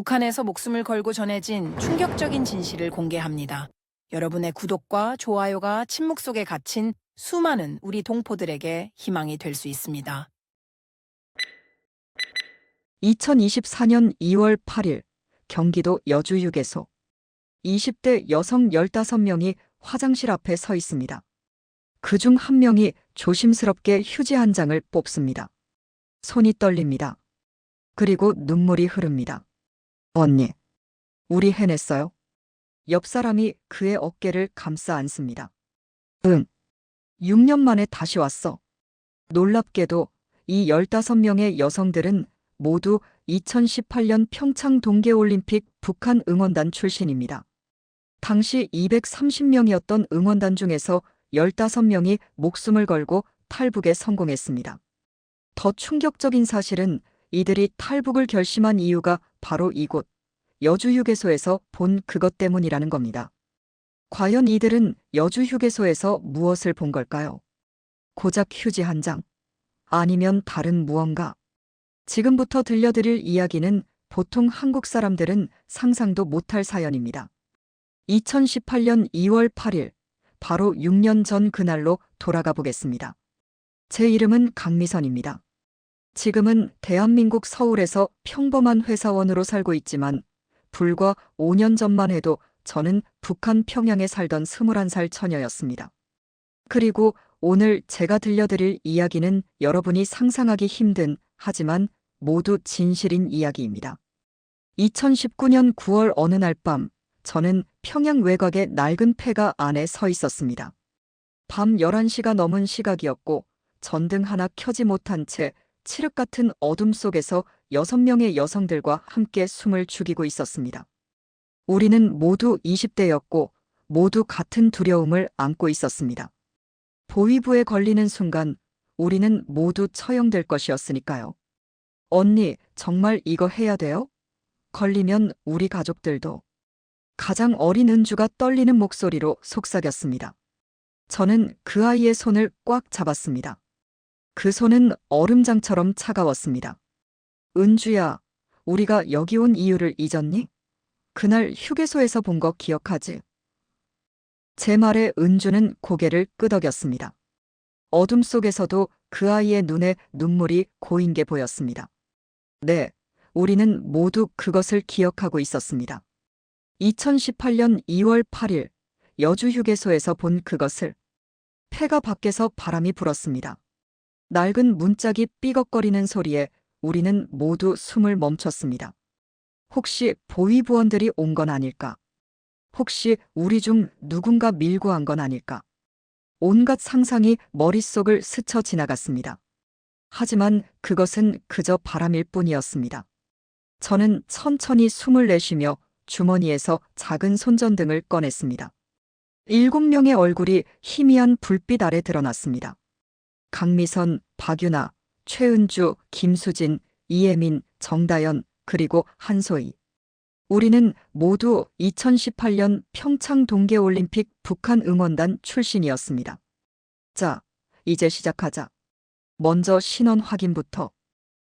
북한에서 목숨을 걸고 전해진 충격적인 진실을 공개합니다. 여러분의 구독과 좋아요가 침묵 속에 갇힌 수많은 우리 동포들에게 희망이 될 수 있습니다. 2024년 2월 8일 경기도 여주휴게소 20대 여성 15명이 화장실 앞에 서 있습니다. 그중 한 명이 조심스럽게 휴지 한 장을 뽑습니다. 손이 떨립니다. 그리고 눈물이 흐릅니다. 언니, 우리 해냈어요? 옆 사람이 그의 어깨를 감싸 안습니다. 응, 6년 만에 다시 왔어. 놀랍게도 이 15명의 여성들은 모두 2018년 평창 동계올림픽 북한 응원단 출신입니다. 당시 230명이었던 응원단 중에서 15명이 목숨을 걸고 탈북에 성공했습니다. 더 충격적인 사실은 이들이 탈북을 결심한 이유가 바로 이곳 여주휴게소에서 본 그것 때문이라는 겁니다. 과연 이들은 여주휴게소에서 무엇을 본 걸까요? 고작 휴지 한 장? 아니면 다른 무언가? 지금부터 들려드릴 이야기는 보통 한국 사람들은 상상도 못할 사연입니다. 2018년 2월 8일, 바로 6년 전 그날로 돌아가 보겠습니다. 제 이름은 강미선입니다. 지금은 대한민국 서울에서 평범한 회사원으로 살고 있지만 불과 5년 전만 해도 저는 북한 평양에 살던 21살 처녀였습니다. 그리고 오늘 제가 들려드릴 이야기는 여러분이 상상하기 힘든 하지만 모두 진실인 이야기입니다. 2019년 9월 어느 날 밤 저는 평양 외곽의 낡은 폐가 안에 서 있었습니다. 밤 11시가 넘은 시각이었고 전등 하나 켜지 못한 채 칠흑 같은 어둠 속에서 6명의 여성들과 함께 숨을 죽이고 있었습니다. 우리는 모두 20대였고 모두 같은 두려움을 안고 있었습니다. 보위부에 걸리는 순간 우리는 모두 처형될 것이었으니까요. 언니, 정말 이거 해야 돼요? 걸리면 우리 가족들도. 가장 어린 은주가 떨리는 목소리로 속삭였습니다. 저는 그 아이의 손을 꽉 잡았습니다. 그 손은 얼음장처럼 차가웠습니다. 은주야, 우리가 여기 온 이유를 잊었니? 그날 휴게소에서 본 거 기억하지? 제 말에 은주는 고개를 끄덕였습니다. 어둠 속에서도 그 아이의 눈에 눈물이 고인 게 보였습니다. 네, 우리는 모두 그것을 기억하고 있었습니다. 2018년 2월 8일 여주휴게소에서 본 그것을. 폐가 밖에서 바람이 불었습니다. 낡은 문짝이 삐걱거리는 소리에 우리는 모두 숨을 멈췄습니다. 혹시 보위부원들이 온 건 아닐까? 혹시 우리 중 누군가 밀고 한 건 아닐까? 온갖 상상이 머릿속을 스쳐 지나갔습니다. 하지만 그것은 그저 바람일 뿐이었습니다. 저는 천천히 숨을 내쉬며 주머니에서 작은 손전등을 꺼냈습니다. 7명의 얼굴이 희미한 불빛 아래 드러났습니다. 강미선, 박유나, 최은주, 김수진, 이혜민, 정다연, 그리고 한소희. 우리는 모두 2018년 평창 동계올림픽 북한 응원단 출신이었습니다. 자, 이제 시작하자. 먼저 신원 확인부터.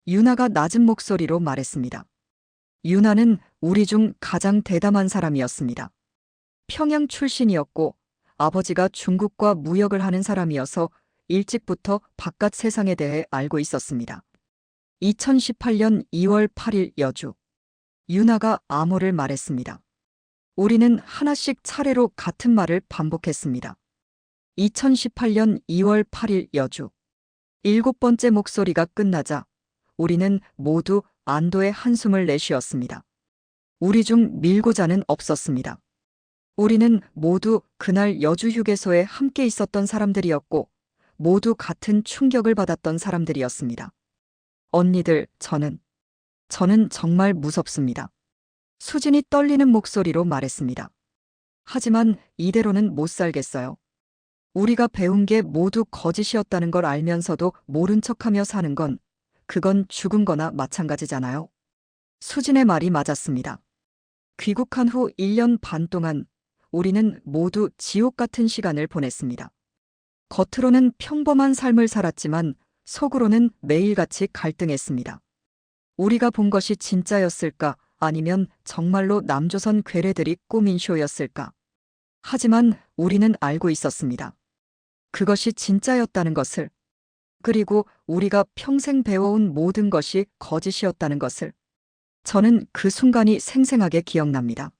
유나가 낮은 목소리로 말했습니다. 유나는 우리 중 가장 대담한 사람이었습니다. 평양 출신이었고 아버지가 중국과 무역을 하는 사람이어서 일찍부터 바깥 세상에 대해 알고 있었습니다. 2018년 2월 8일 여주. 유나가 암호를 말했습니다. 우리는 하나씩 차례로 같은 말을 반복했습니다. 2018년 2월 8일 여주. 7번째 목소리가 끝나자 우리는 모두 안도의 한숨을 내쉬었습니다. 우리 중 밀고자는 없었습니다. 우리는 모두 그날 여주휴게소에 함께 있었던 사람들이었고 모두 같은 충격을 받았던 사람들이었습니다. 언니들, 저는 정말 무섭습니다. 수진이 떨리는 목소리로 말했습니다. 하지만 이대로는 못 살겠어요. 우리가 배운 게 모두 거짓이었다는 걸 알면서도 모른 척하며 사는 건 그건 죽은 거나 마찬가지잖아요. 수진의 말이 맞았습니다. 귀국한 후 1년 반 동안 우리는 모두 지옥 같은 시간을 보냈습니다. 겉으로는 평범한 삶을 살았지만 속으로는 매일같이 갈등했습니다. 우리가 본 것이 진짜였을까 아니면 정말로 남조선 괴뢰들이 꾸민 쇼였을까? 하지만 우리는 알고 있었습니다. 그것이 진짜였다는 것을. 그리고 우리가 평생 배워온 모든 것이 거짓이었다는 것을. 저는 그 순간이 생생하게 기억납니다.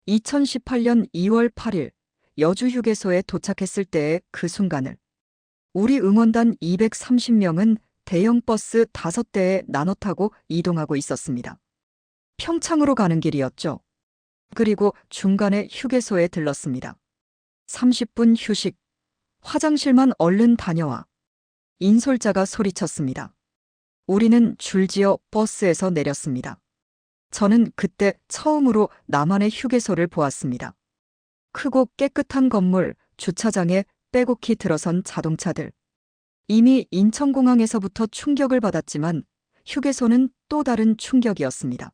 2018년 2월 8일 여주 휴게소에 도착했을 때의 그 순간을. 우리 응원단 230명은 대형 버스 5대에 나눠 타고 이동하고 있었습니다. 평창으로 가는 길이었죠. 그리고 중간에 휴게소에 들렀습니다. 30분 휴식. 화장실만 얼른 다녀와. 인솔자가 소리쳤습니다. 우리는 줄지어 버스에서 내렸습니다. 저는 그때 처음으로 나만의 휴게소를 보았습니다. 크고 깨끗한 건물, 주차장에 빼곡히 들어선 자동차들. 이미 인천공항에서부터 충격을 받았지만 휴게소는 또 다른 충격이었습니다.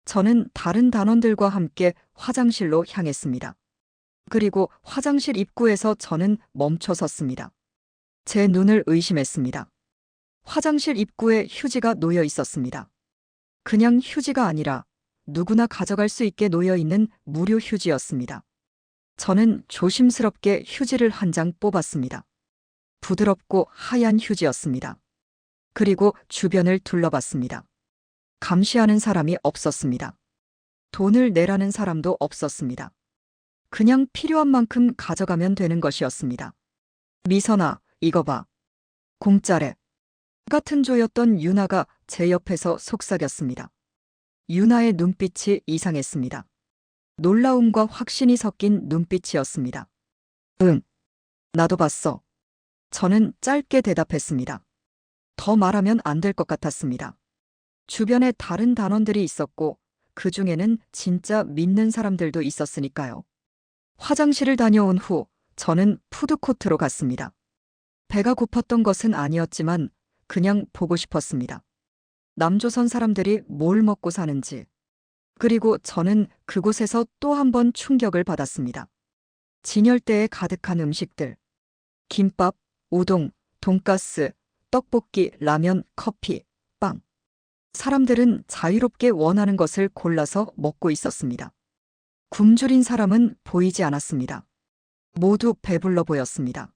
저는 다른 단원들과 함께 화장실로 향했습니다. 그리고 화장실 입구에서 저는 멈춰 섰습니다. 제 눈을 의심했습니다. 화장실 입구에 휴지가 놓여 있었습니다. 그냥 휴지가 아니라 누구나 가져갈 수 있게 놓여 있는 무료 휴지였습니다. 저는 조심스럽게 휴지를 한 장 뽑았습니다. 부드럽고 하얀 휴지였습니다. 그리고 주변을 둘러봤습니다. 감시하는 사람이 없었습니다. 돈을 내라는 사람도 없었습니다. 그냥 필요한 만큼 가져가면 되는 것이었습니다. 미선아, 이거 봐. 공짜래. 같은 조였던 유나가 제 옆에서 속삭였습니다. 유나의 눈빛이 이상했습니다. 놀라움과 확신이 섞인 눈빛이었습니다. 응, 나도 봤어. 저는 짧게 대답했습니다. 더 말하면 안 될 것 같았습니다. 주변에 다른 단원들이 있었고 그 중에는 진짜 믿는 사람들도 있었으니까요. 화장실을 다녀온 후 저는 푸드코트로 갔습니다. 배가 고팠던 것은 아니었지만 그냥 보고 싶었습니다. 남조선 사람들이 뭘 먹고 사는지. 그리고 저는 그곳에서 또 한 번 충격을 받았습니다. 진열대에 가득한 음식들. 김밥, 우동, 돈가스, 떡볶이, 라면, 커피, 빵. 사람들은 자유롭게 원하는 것을 골라서 먹고 있었습니다. 굶주린 사람은 보이지 않았습니다. 모두 배불러 보였습니다.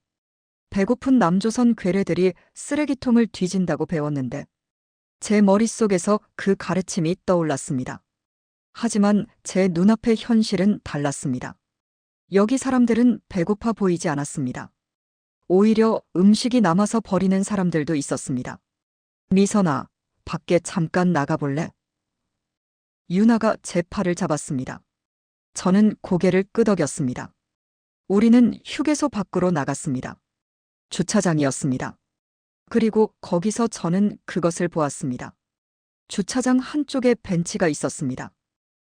배고픈 남조선 괴뢰들이 쓰레기통을 뒤진다고 배웠는데 제 머릿속에서 그 가르침이 떠올랐습니다. 하지만 제 눈앞의 현실은 달랐습니다. 여기 사람들은 배고파 보이지 않았습니다. 오히려 음식이 남아서 버리는 사람들도 있었습니다. 미선아, 밖에 잠깐 나가볼래? 유나가 제 팔을 잡았습니다. 저는 고개를 끄덕였습니다. 우리는 휴게소 밖으로 나갔습니다. 주차장이었습니다. 그리고 거기서 저는 그것을 보았습니다. 주차장 한쪽에 벤치가 있었습니다.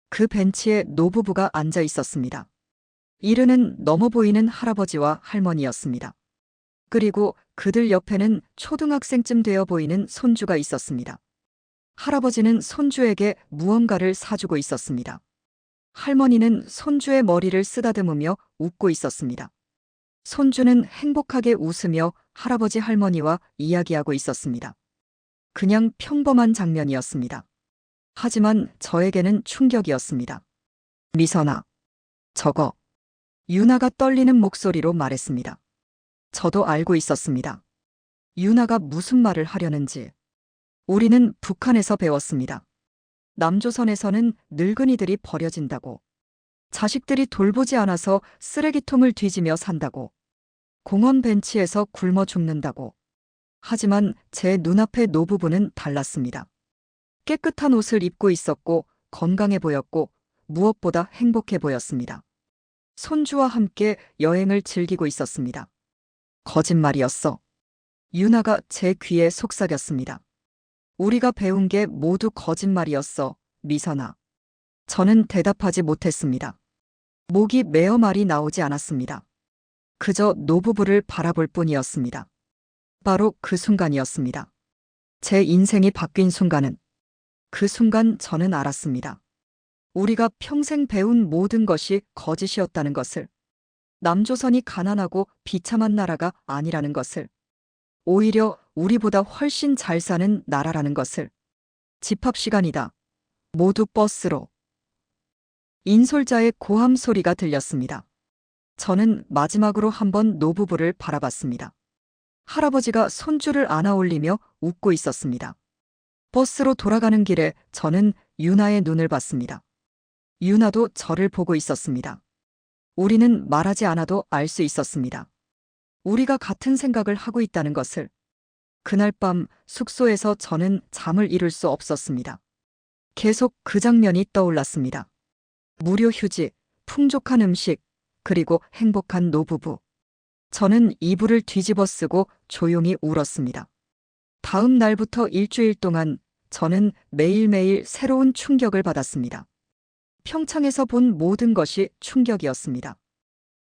그 벤치에 노부부가 앉아 있었습니다. 이르는 넘어 보이는 할아버지와 할머니였습니다. 그리고 그들 옆에는 초등학생쯤 되어 보이는 손주가 있었습니다. 할아버지는 손주에게 무언가를 사주고 있었습니다. 할머니는 손주의 머리를 쓰다듬으며 웃고 있었습니다. 손주는 행복하게 웃으며 할아버지 할머니와 이야기하고 있었습니다. 그냥 평범한 장면이었습니다. 하지만 저에게는 충격이었습니다. 미선아, 저거. 유나가 떨리는 목소리로 말했습니다. 저도 알고 있었습니다. 유나가 무슨 말을 하려는지. 우리는 북한에서 배웠습니다. 남조선에서는 늙은이들이 버려진다고. 자식들이 돌보지 않아서 쓰레기통을 뒤지며 산다고. 공원 벤치에서 굶어 죽는다고. 하지만 제 눈앞의 노부부는 달랐습니다. 깨끗한 옷을 입고 있었고 건강해 보였고 무엇보다 행복해 보였습니다. 손주와 함께 여행을 즐기고 있었습니다. 거짓말이었어. 유나가 제 귀에 속삭였습니다. 우리가 배운 게 모두 거짓말이었어, 미선아. 저는 대답하지 못했습니다. 목이 메어 말이 나오지 않았습니다. 그저 노부부를 바라볼 뿐이었습니다. 바로 그 순간이었습니다. 제 인생이 바뀐 순간은. 그 순간 저는 알았습니다. 우리가 평생 배운 모든 것이 거짓이었다는 것을. 남조선이 가난하고 비참한 나라가 아니라는 것을. 오히려 우리보다 훨씬 잘 사는 나라라는 것을. 집합 시간이다. 모두 버스로. 인솔자의 고함 소리가 들렸습니다. 저는 마지막으로 한번 노부부를 바라봤습니다. 할아버지가 손줄을 안아 올리며 웃고 있었습니다. 버스로 돌아가는 길에 저는 유나의 눈을 봤습니다. 유나도 저를 보고 있었습니다. 우리는 말하지 않아도 알 수 있었습니다. 우리가 같은 생각을 하고 있다는 것을. 그날 밤 숙소에서 저는 잠을 이룰 수 없었습니다. 계속 그 장면이 떠올랐습니다. 무료 휴지, 풍족한 음식, 그리고 행복한 노부부. 저는 이불을 뒤집어 쓰고 조용히 울었습니다. 다음 날부터 일주일 동안 저는 매일매일 새로운 충격을 받았습니다. 평창에서 본 모든 것이 충격이었습니다.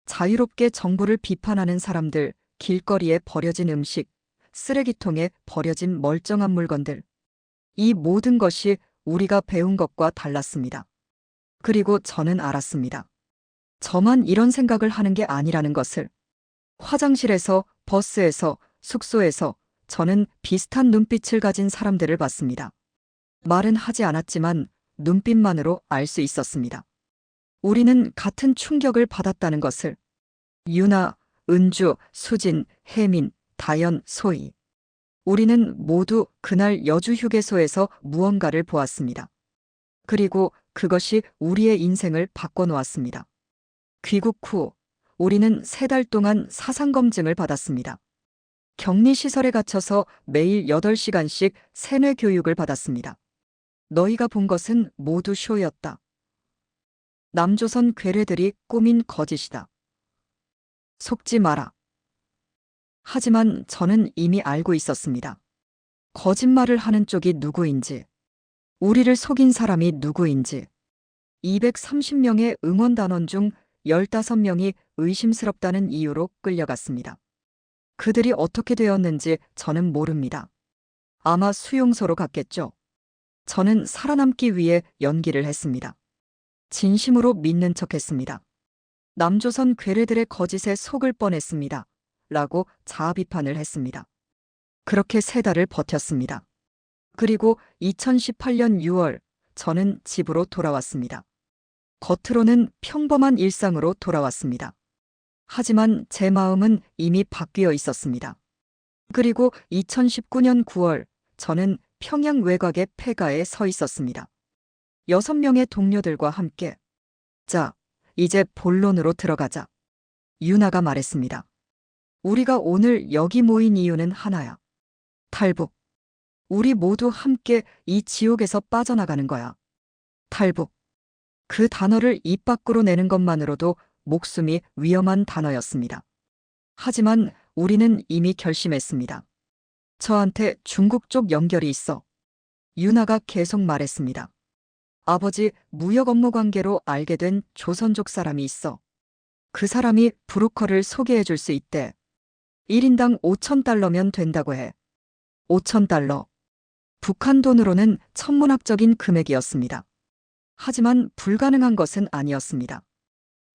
자유롭게 정부를 비판하는 사람들, 길거리에 버려진 음식, 쓰레기통에 버려진 멀쩡한 물건들. 이 모든 것이 우리가 배운 것과 달랐습니다. 그리고 저는 알았습니다. 저만 이런 생각을 하는 게 아니라는 것을. 화장실에서, 버스에서, 숙소에서 저는 비슷한 눈빛을 가진 사람들을 봤습니다. 말은 하지 않았지만 눈빛만으로 알 수 있었습니다. 우리는 같은 충격을 받았다는 것을. 유나, 은주, 수진, 혜민, 다연, 소희. 우리는 모두 그날 여주 휴게소에서 무언가를 보았습니다. 그리고 그것이 우리의 인생을 바꿔놓았습니다. 귀국 후 우리는 3달 동안 사상검증을 받았습니다. 격리시설에 갇혀서 매일 8시간씩 세뇌 교육을 받았습니다. 너희가 본 것은 모두 쇼였다. 남조선 괴뢰들이 꾸민 거짓이다. 속지 마라. 하지만 저는 이미 알고 있었습니다. 거짓말을 하는 쪽이 누구인지, 우리를 속인 사람이 누구인지. 230명의 응원단원 중 15명이 의심스럽다는 이유로 끌려갔습니다. 그들이 어떻게 되었는지 저는 모릅니다. 아마 수용소로 갔겠죠. 저는 살아남기 위해 연기를 했습니다. 진심으로 믿는 척했습니다. 남조선 괴뢰들의 거짓에 속을 뻔했습니다. 라고 자아 비판을 했습니다. 그렇게 3달을 버텼습니다. 그리고 2018년 6월 저는 집으로 돌아왔습니다. 겉으로는 평범한 일상으로 돌아왔습니다. 하지만 제 마음은 이미 바뀌어 있었습니다. 그리고 2019년 9월 저는 평양 외곽의 폐가에 서 있었습니다. 6명의 동료들과 함께. 자, 이제 본론으로 들어가자. 유나가 말했습니다. 우리가 오늘 여기 모인 이유는 하나야. 탈북. 우리 모두 함께 이 지옥에서 빠져나가는 거야. 탈북. 그 단어를 입 밖으로 내는 것만으로도 목숨이 위험한 단어였습니다. 하지만 우리는 이미 결심했습니다. 저한테 중국 쪽 연결이 있어. 유나가 계속 말했습니다. 아버지 무역 업무 관계로 알게 된 조선족 사람이 있어. 그 사람이 브로커를 소개해 줄 수 있대. 1인당 5,000달러면 된다고 해. 5,000달러. 북한 돈으로는 천문학적인 금액이었습니다. 하지만 불가능한 것은 아니었습니다.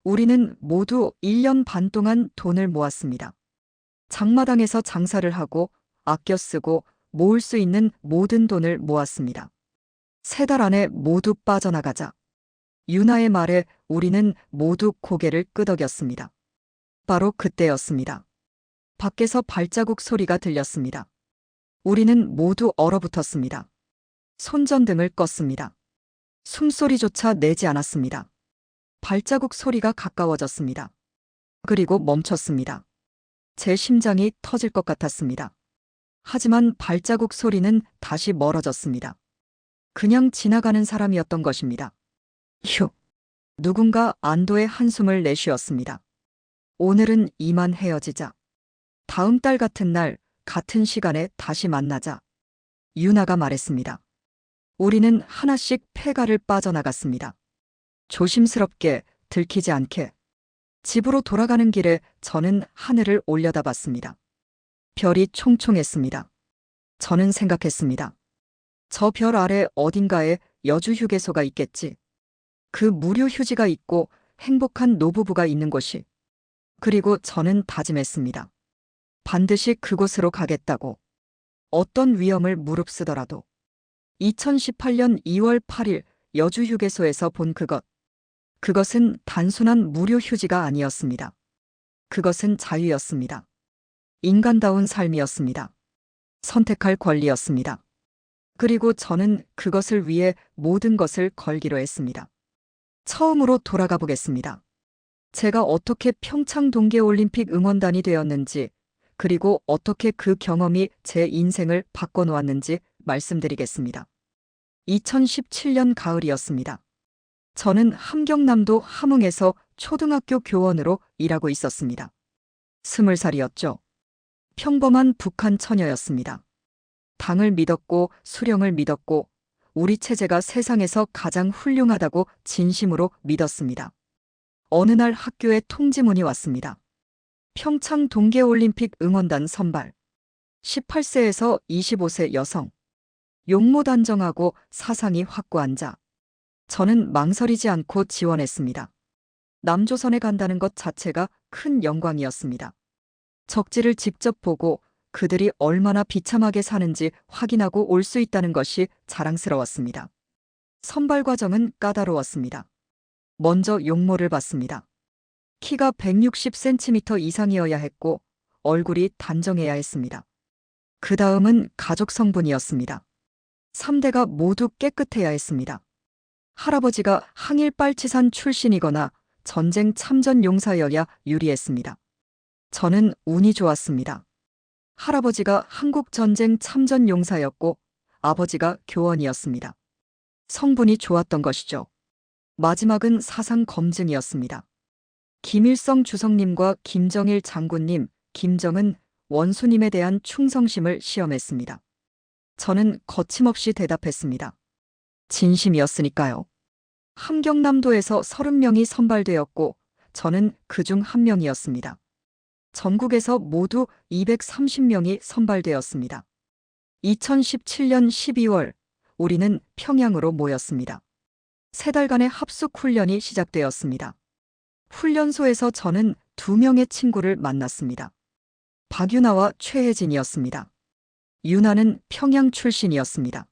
우리는 모두 1년 반 동안 돈을 모았습니다. 장마당에서 장사를 하고 아껴 쓰고 모을 수 있는 모든 돈을 모았습니다. 3달 안에 모두 빠져나가자. 유나의 말에 우리는 모두 고개를 끄덕였습니다. 바로 그때였습니다. 밖에서 발자국 소리가 들렸습니다. 우리는 모두 얼어붙었습니다. 손전등을 껐습니다. 숨소리조차 내지 않았습니다. 발자국 소리가 가까워졌습니다. 그리고 멈췄습니다. 제 심장이 터질 것 같았습니다. 하지만 발자국 소리는 다시 멀어졌습니다. 그냥 지나가는 사람이었던 것입니다. 휴. 누군가 안도의 한숨을 내쉬었습니다. 오늘은 이만 헤어지자. 다음 달 같은 날, 같은 시간에 다시 만나자. 유나가 말했습니다. 우리는 하나씩 폐가를 빠져나갔습니다. 조심스럽게, 들키지 않게. 집으로 돌아가는 길에 저는 하늘을 올려다봤습니다. 별이 총총했습니다. 저는 생각했습니다. 저 별 아래 어딘가에 여주 휴게소가 있겠지. 그 무료 휴지가 있고 행복한 노부부가 있는 곳이. 그리고 저는 다짐했습니다. 반드시 그곳으로 가겠다고. 어떤 위험을 무릅쓰더라도. 2018년 2월 8일 여주휴게소에서 본 그것. 그것은 단순한 무료 휴지가 아니었습니다. 그것은 자유였습니다. 인간다운 삶이었습니다. 선택할 권리였습니다. 그리고 저는 그것을 위해 모든 것을 걸기로 했습니다. 처음으로 돌아가 보겠습니다. 제가 어떻게 평창 동계올림픽 응원단이 되었는지, 그리고 어떻게 그 경험이 제 인생을 바꿔놓았는지 말씀드리겠습니다. 2017년 가을이었습니다. 저는 함경남도 함흥에서 초등학교 교원으로 일하고 있었습니다. 20살이었죠. 평범한 북한 처녀였습니다. 당을 믿었고 수령을 믿었고 우리 체제가 세상에서 가장 훌륭하다고 진심으로 믿었습니다. 어느 날 학교에 통지문이 왔습니다. 평창 동계올림픽 응원단 선발. 18세에서 25세 여성. 용모 단정하고 사상이 확고한 자. 저는 망설이지 않고 지원했습니다. 남조선에 간다는 것 자체가 큰 영광이었습니다. 적지를 직접 보고 그들이 얼마나 비참하게 사는지 확인하고 올 수 있다는 것이 자랑스러웠습니다. 선발 과정은 까다로웠습니다. 먼저 용모를 봤습니다. 키가 160cm 이상이어야 했고 얼굴이 단정해야 했습니다. 그 다음은 가족 성분이었습니다. 3대가 모두 깨끗해야 했습니다. 할아버지가 항일 빨치산 출신이거나 전쟁 참전 용사여야 유리했습니다. 저는 운이 좋았습니다. 할아버지가 한국전쟁 참전 용사였고 아버지가 교원이었습니다. 성분이 좋았던 것이죠. 마지막은 사상 검증이었습니다. 김일성 주석님과 김정일 장군님, 김정은 원수님에 대한 충성심을 시험했습니다. 저는 거침없이 대답했습니다. 진심이었으니까요. 함경남도에서 30명이 선발되었고 저는 그중 한 명이었습니다. 전국에서 모두 230명이 선발되었습니다. 2017년 12월 우리는 평양으로 모였습니다. 3달간의 합숙 훈련이 시작되었습니다. 훈련소에서 저는 2명의 친구를 만났습니다. 박유나와 최혜진이었습니다. 유나는 평양 출신이었습니다.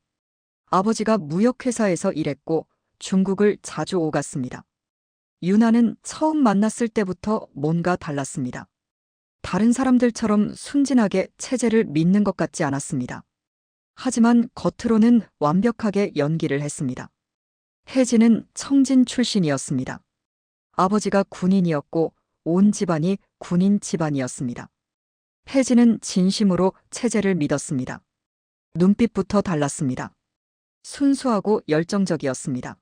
아버지가 무역회사에서 일했고 중국을 자주 오갔습니다. 유나는 처음 만났을 때부터 뭔가 달랐습니다. 다른 사람들처럼 순진하게 체제를 믿는 것 같지 않았습니다. 하지만 겉으로는 완벽하게 연기를 했습니다. 혜진은 청진 출신이었습니다. 아버지가 군인이었고 온 집안이 군인 집안이었습니다. 혜진은 진심으로 체제를 믿었습니다. 눈빛부터 달랐습니다. 순수하고 열정적이었습니다.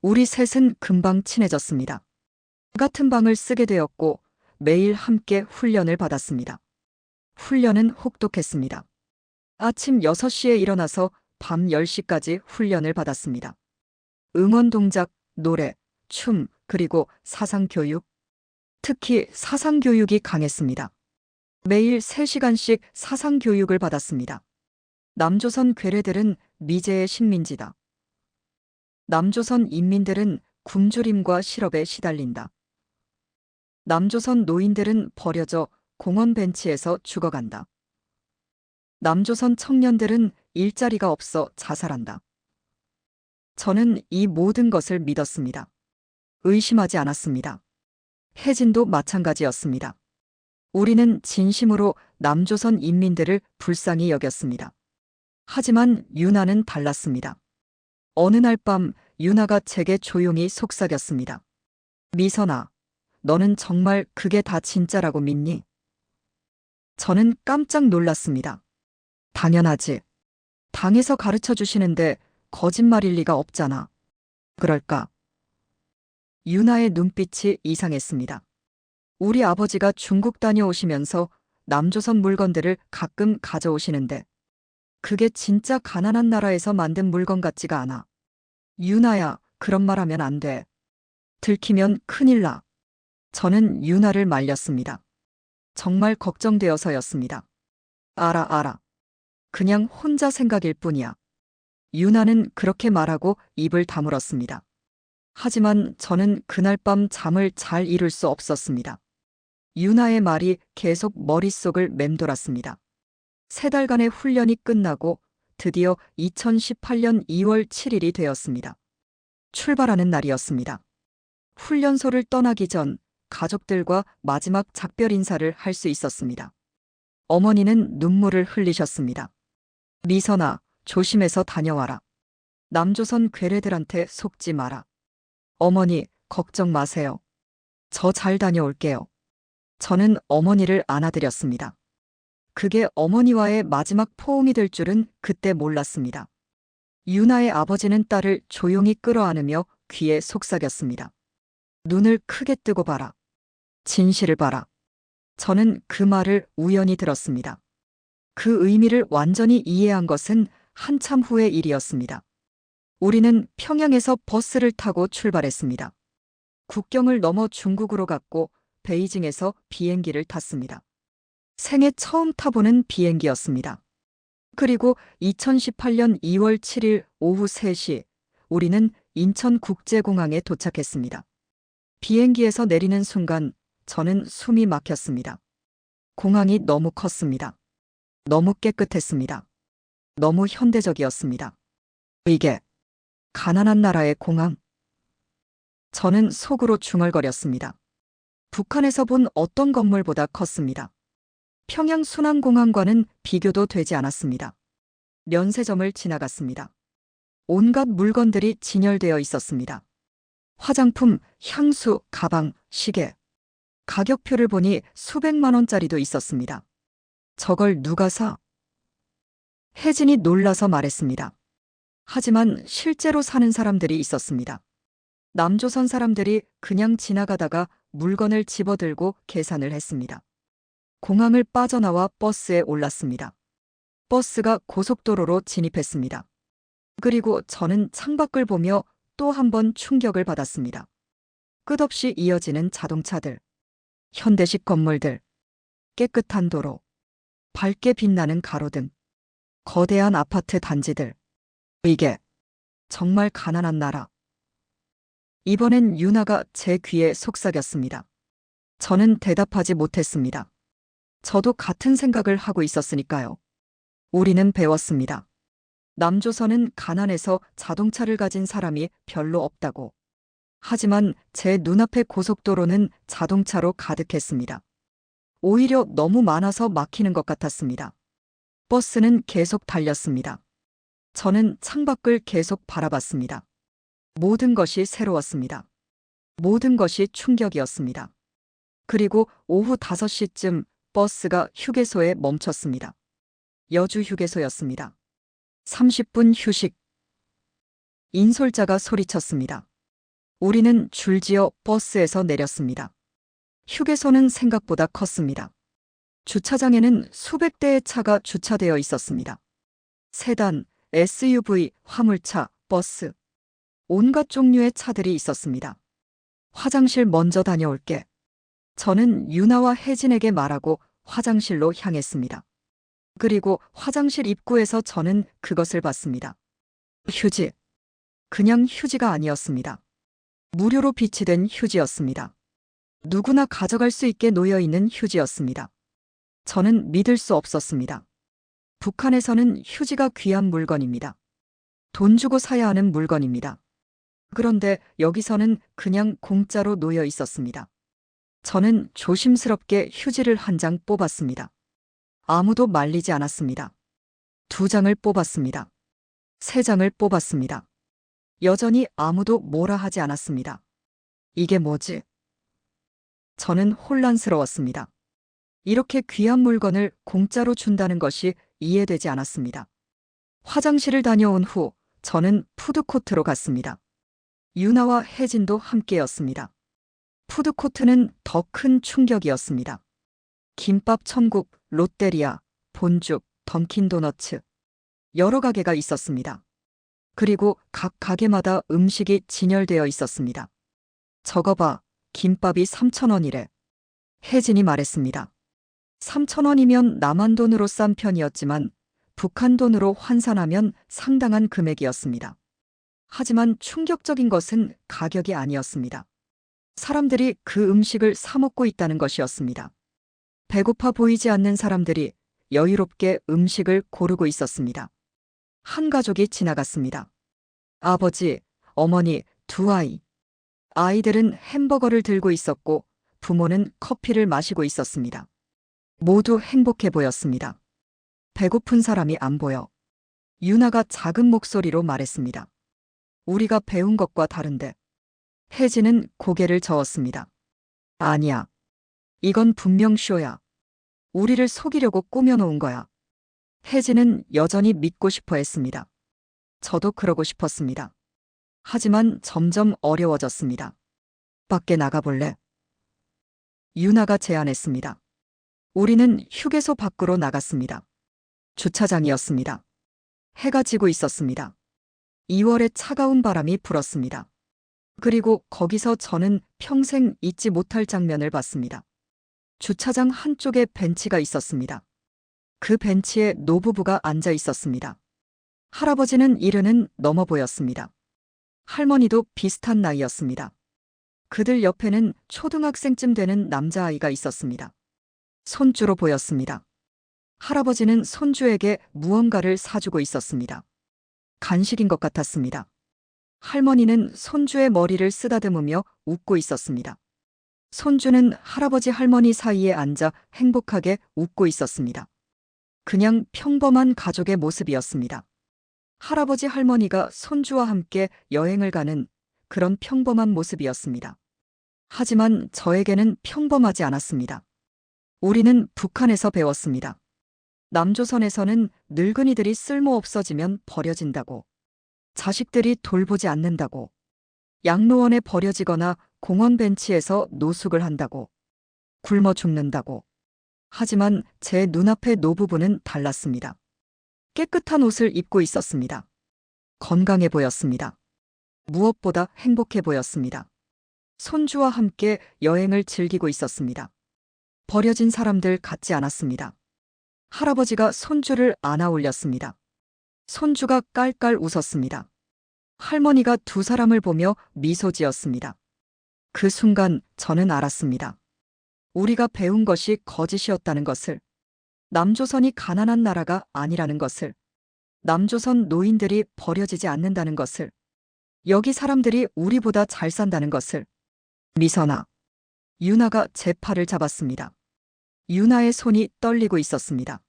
우리 셋은 금방 친해졌습니다. 같은 방을 쓰게 되었고 매일 함께 훈련을 받았습니다. 훈련은 혹독했습니다. 아침 6시에 일어나서 밤 10시까지 훈련을 받았습니다. 응원 동작, 노래, 춤, 그리고 사상교육. 특히 사상교육이 강했습니다. 매일 3시간씩 사상교육을 받았습니다. 남조선 괴뢰들은 미제의 식민지다. 남조선 인민들은 굶주림과 실업에 시달린다. 남조선 노인들은 버려져 공원 벤치에서 죽어간다. 남조선 청년들은 일자리가 없어 자살한다. 저는 이 모든 것을 믿었습니다. 의심하지 않았습니다. 혜진도 마찬가지였습니다. 우리는 진심으로 남조선 인민들을 불쌍히 여겼습니다. 하지만 유나는 달랐습니다. 어느 날 밤 유나가 제게 조용히 속삭였습니다. 미선아, 너는 정말 그게 다 진짜라고 믿니? 저는 깜짝 놀랐습니다. 당연하지. 당에서 가르쳐 주시는데 거짓말일 리가 없잖아. 그럴까? 유나의 눈빛이 이상했습니다. 우리 아버지가 중국 다녀오시면서 남조선 물건들을 가끔 가져오시는데 그게 진짜 가난한 나라에서 만든 물건 같지가 않아. 유나야, 그런 말 하면 안 돼. 들키면 큰일 나. 저는 유나를 말렸습니다. 정말 걱정되어서였습니다. 알아. 그냥 혼자 생각일 뿐이야. 유나는 그렇게 말하고 입을 다물었습니다. 하지만 저는 그날 밤 잠을 잘 이룰 수 없었습니다. 유나의 말이 계속 머릿속을 맴돌았습니다. 3달간의 훈련이 끝나고 드디어 2018년 2월 7일이 되었습니다. 출발하는 날이었습니다. 훈련소를 떠나기 전 가족들과 마지막 작별 인사를 할 수 있었습니다. 어머니는 눈물을 흘리셨습니다. 미선아, 조심해서 다녀와라. 남조선 괴뢰들한테 속지 마라. 어머니, 걱정 마세요. 저 잘 다녀올게요. 저는 어머니를 안아드렸습니다. 그게 어머니와의 마지막 포옹이 될 줄은 그때 몰랐습니다. 유나의 아버지는 딸을 조용히 끌어안으며 귀에 속삭였습니다. 눈을 크게 뜨고 봐라. 진실을 봐라. 저는 그 말을 우연히 들었습니다. 그 의미를 완전히 이해한 것은 한참 후의 일이었습니다. 우리는 평양에서 버스를 타고 출발했습니다. 국경을 넘어 중국으로 갔고 베이징에서 비행기를 탔습니다. 생애 처음 타보는 비행기였습니다. 그리고 2018년 2월 7일 오후 3시 우리는 인천국제공항에 도착했습니다. 비행기에서 내리는 순간 저는 숨이 막혔습니다. 공항이 너무 컸습니다. 너무 깨끗했습니다. 너무 현대적이었습니다. 이게 가난한 나라의 공항? 저는 속으로 중얼거렸습니다. 북한에서 본 어떤 건물보다 컸습니다. 평양 순환공항과는 비교도 되지 않았습니다. 면세점을 지나갔습니다. 온갖 물건들이 진열되어 있었습니다. 화장품, 향수, 가방, 시계. 가격표를 보니 수백만 원짜리도 있었습니다. 저걸 누가 사? 혜진이 놀라서 말했습니다. 하지만 실제로 사는 사람들이 있었습니다. 남조선 사람들이 그냥 지나가다가 물건을 집어들고 계산을 했습니다. 공항을 빠져나와 버스에 올랐습니다. 버스가 고속도로로 진입했습니다. 그리고 저는 창밖을 보며 또 한 번 충격을 받았습니다. 끝없이 이어지는 자동차들, 현대식 건물들, 깨끗한 도로, 밝게 빛나는 가로등, 거대한 아파트 단지들. 이게 정말 가난한 나라. 이번엔 유나가 제 귀에 속삭였습니다. 저는 대답하지 못했습니다. 저도 같은 생각을 하고 있었으니까요. 우리는 배웠습니다. 남조선은 가난해서 자동차를 가진 사람이 별로 없다고. 하지만 제 눈앞의 고속도로는 자동차로 가득했습니다. 오히려 너무 많아서 막히는 것 같았습니다. 버스는 계속 달렸습니다. 저는 창밖을 계속 바라봤습니다. 모든 것이 새로웠습니다. 모든 것이 충격이었습니다. 그리고 오후 5시쯤 버스가 휴게소에 멈췄습니다. 여주 휴게소였습니다. 30분 휴식. 인솔자가 소리쳤습니다. 우리는 줄지어 버스에서 내렸습니다. 휴게소는 생각보다 컸습니다. 주차장에는 수백 대의 차가 주차되어 있었습니다. 세단, SUV, 화물차, 버스. 온갖 종류의 차들이 있었습니다. 화장실 먼저 다녀올게. 저는 유나와 혜진에게 말하고 화장실로 향했습니다. 그리고 화장실 입구에서 저는 그것을 봤습니다. 휴지. 그냥 휴지가 아니었습니다. 무료로 비치된 휴지였습니다. 누구나 가져갈 수 있게 놓여있는 휴지였습니다. 저는 믿을 수 없었습니다. 북한에서는 휴지가 귀한 물건입니다. 돈 주고 사야 하는 물건입니다. 그런데 여기서는 그냥 공짜로 놓여 있었습니다. 저는 조심스럽게 휴지를 한 장 뽑았습니다. 아무도 말리지 않았습니다. 2장을 뽑았습니다. 3장을 뽑았습니다. 여전히 아무도 뭐라 하지 않았습니다. 이게 뭐지? 저는 혼란스러웠습니다. 이렇게 귀한 물건을 공짜로 준다는 것이 이해되지 않았습니다. 화장실을 다녀온 후 저는 푸드코트로 갔습니다. 유나와 혜진도 함께였습니다. 푸드코트는 더 큰 충격이었습니다. 김밥 천국, 롯데리아, 본죽, 던킨도너츠. 여러 가게가 있었습니다. 그리고 각 가게마다 음식이 진열되어 있었습니다. 저거 봐, 김밥이 3,000원이래. 혜진이 말했습니다. 3,000원이면 남한 돈으로 싼 편이었지만 북한 돈으로 환산하면 상당한 금액이었습니다. 하지만 충격적인 것은 가격이 아니었습니다. 사람들이 그 음식을 사 먹고 있다는 것이었습니다. 배고파 보이지 않는 사람들이 여유롭게 음식을 고르고 있었습니다. 한 가족이 지나갔습니다. 아버지, 어머니, 두 아이. 아이들은 햄버거를 들고 있었고 부모는 커피를 마시고 있었습니다. 모두 행복해 보였습니다. 배고픈 사람이 안 보여. 유나가 작은 목소리로 말했습니다. 우리가 배운 것과 다른데. 혜진은 고개를 저었습니다. 아니야. 이건 분명 쇼야. 우리를 속이려고 꾸며놓은 거야. 혜진은 여전히 믿고 싶어 했습니다. 저도 그러고 싶었습니다. 하지만 점점 어려워졌습니다. 밖에 나가볼래? 유나가 제안했습니다. 우리는 휴게소 밖으로 나갔습니다. 주차장이었습니다. 해가 지고 있었습니다. 2월의 차가운 바람이 불었습니다. 그리고 거기서 저는 평생 잊지 못할 장면을 봤습니다. 주차장 한쪽에 벤치가 있었습니다. 그 벤치에 노부부가 앉아 있었습니다. 할아버지는 이르는 넘어 보였습니다. 할머니도 비슷한 나이였습니다. 그들 옆에는 초등학생쯤 되는 남자아이가 있었습니다. 손주로 보였습니다. 할아버지는 손주에게 무언가를 사주고 있었습니다. 간식인 것 같았습니다. 할머니는 손주의 머리를 쓰다듬으며 웃고 있었습니다. 손주는 할아버지 할머니 사이에 앉아 행복하게 웃고 있었습니다. 그냥 평범한 가족의 모습이었습니다. 할아버지 할머니가 손주와 함께 여행을 가는 그런 평범한 모습이었습니다. 하지만 저에게는 평범하지 않았습니다. 우리는 북한에서 배웠습니다. 남조선에서는 늙은이들이 쓸모없어지면 버려진다고, 자식들이 돌보지 않는다고, 양로원에 버려지거나 공원 벤치에서 노숙을 한다고, 굶어 죽는다고. 하지만 제 눈앞의 노부부는 달랐습니다. 깨끗한 옷을 입고 있었습니다. 건강해 보였습니다. 무엇보다 행복해 보였습니다. 손주와 함께 여행을 즐기고 있었습니다. 버려진 사람들 같지 않았습니다. 할아버지가 손주를 안아 올렸습니다. 손주가 깔깔 웃었습니다. 할머니가 두 사람을 보며 미소 지었습니다. 그 순간 저는 알았습니다. 우리가 배운 것이 거짓이었다는 것을, 남조선이 가난한 나라가 아니라는 것을, 남조선 노인들이 버려지지 않는다는 것을, 여기 사람들이 우리보다 잘 산다는 것을. 미선아. 유나가 제 팔을 잡았습니다. 유나의 손이 떨리고 있었습니다.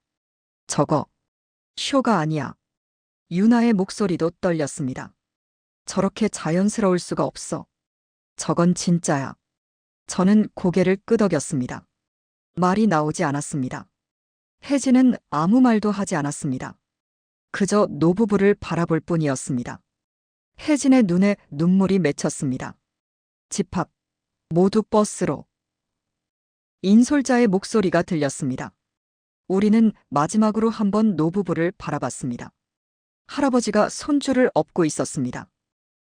저거 쇼가 아니야. 유나의 목소리도 떨렸습니다. 저렇게 자연스러울 수가 없어. 저건 진짜야. 저는 고개를 끄덕였습니다. 말이 나오지 않았습니다. 혜진은 아무 말도 하지 않았습니다. 그저 노부부를 바라볼 뿐이었습니다. 혜진의 눈에 눈물이 맺혔습니다. 집합. 모두 버스로. 인솔자의 목소리가 들렸습니다. 우리는 마지막으로 한번 노부부를 바라봤습니다. 할아버지가 손주를 업고 있었습니다.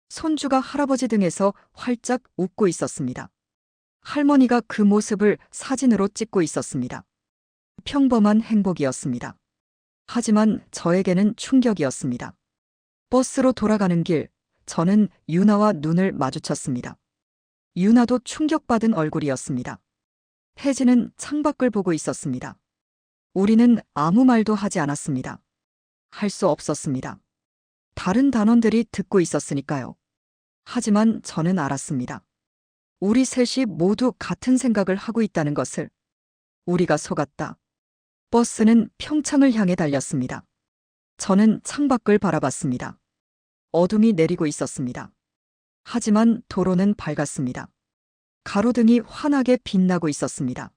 손주가 할아버지 등에서 활짝 웃고 있었습니다. 할머니가 그 모습을 사진으로 찍고 있었습니다. 평범한 행복이었습니다. 하지만 저에게는 충격이었습니다. 버스로 돌아가는 길, 저는 유나와 눈을 마주쳤습니다. 유나도 충격받은 얼굴이었습니다. 혜진은 창밖을 보고 있었습니다. 우리는 아무 말도 하지 않았습니다. 할 수 없었습니다. 다른 단원들이 듣고 있었으니까요. 하지만 저는 알았습니다. 우리 셋이 모두 같은 생각을 하고 있다는 것을. 우리가 속았다. 버스는 평창을 향해 달렸습니다. 저는 창밖을 바라봤습니다. 어둠이 내리고 있었습니다. 하지만 도로는 밝았습니다. 가로등이 환하게 빛나고 있었습니다.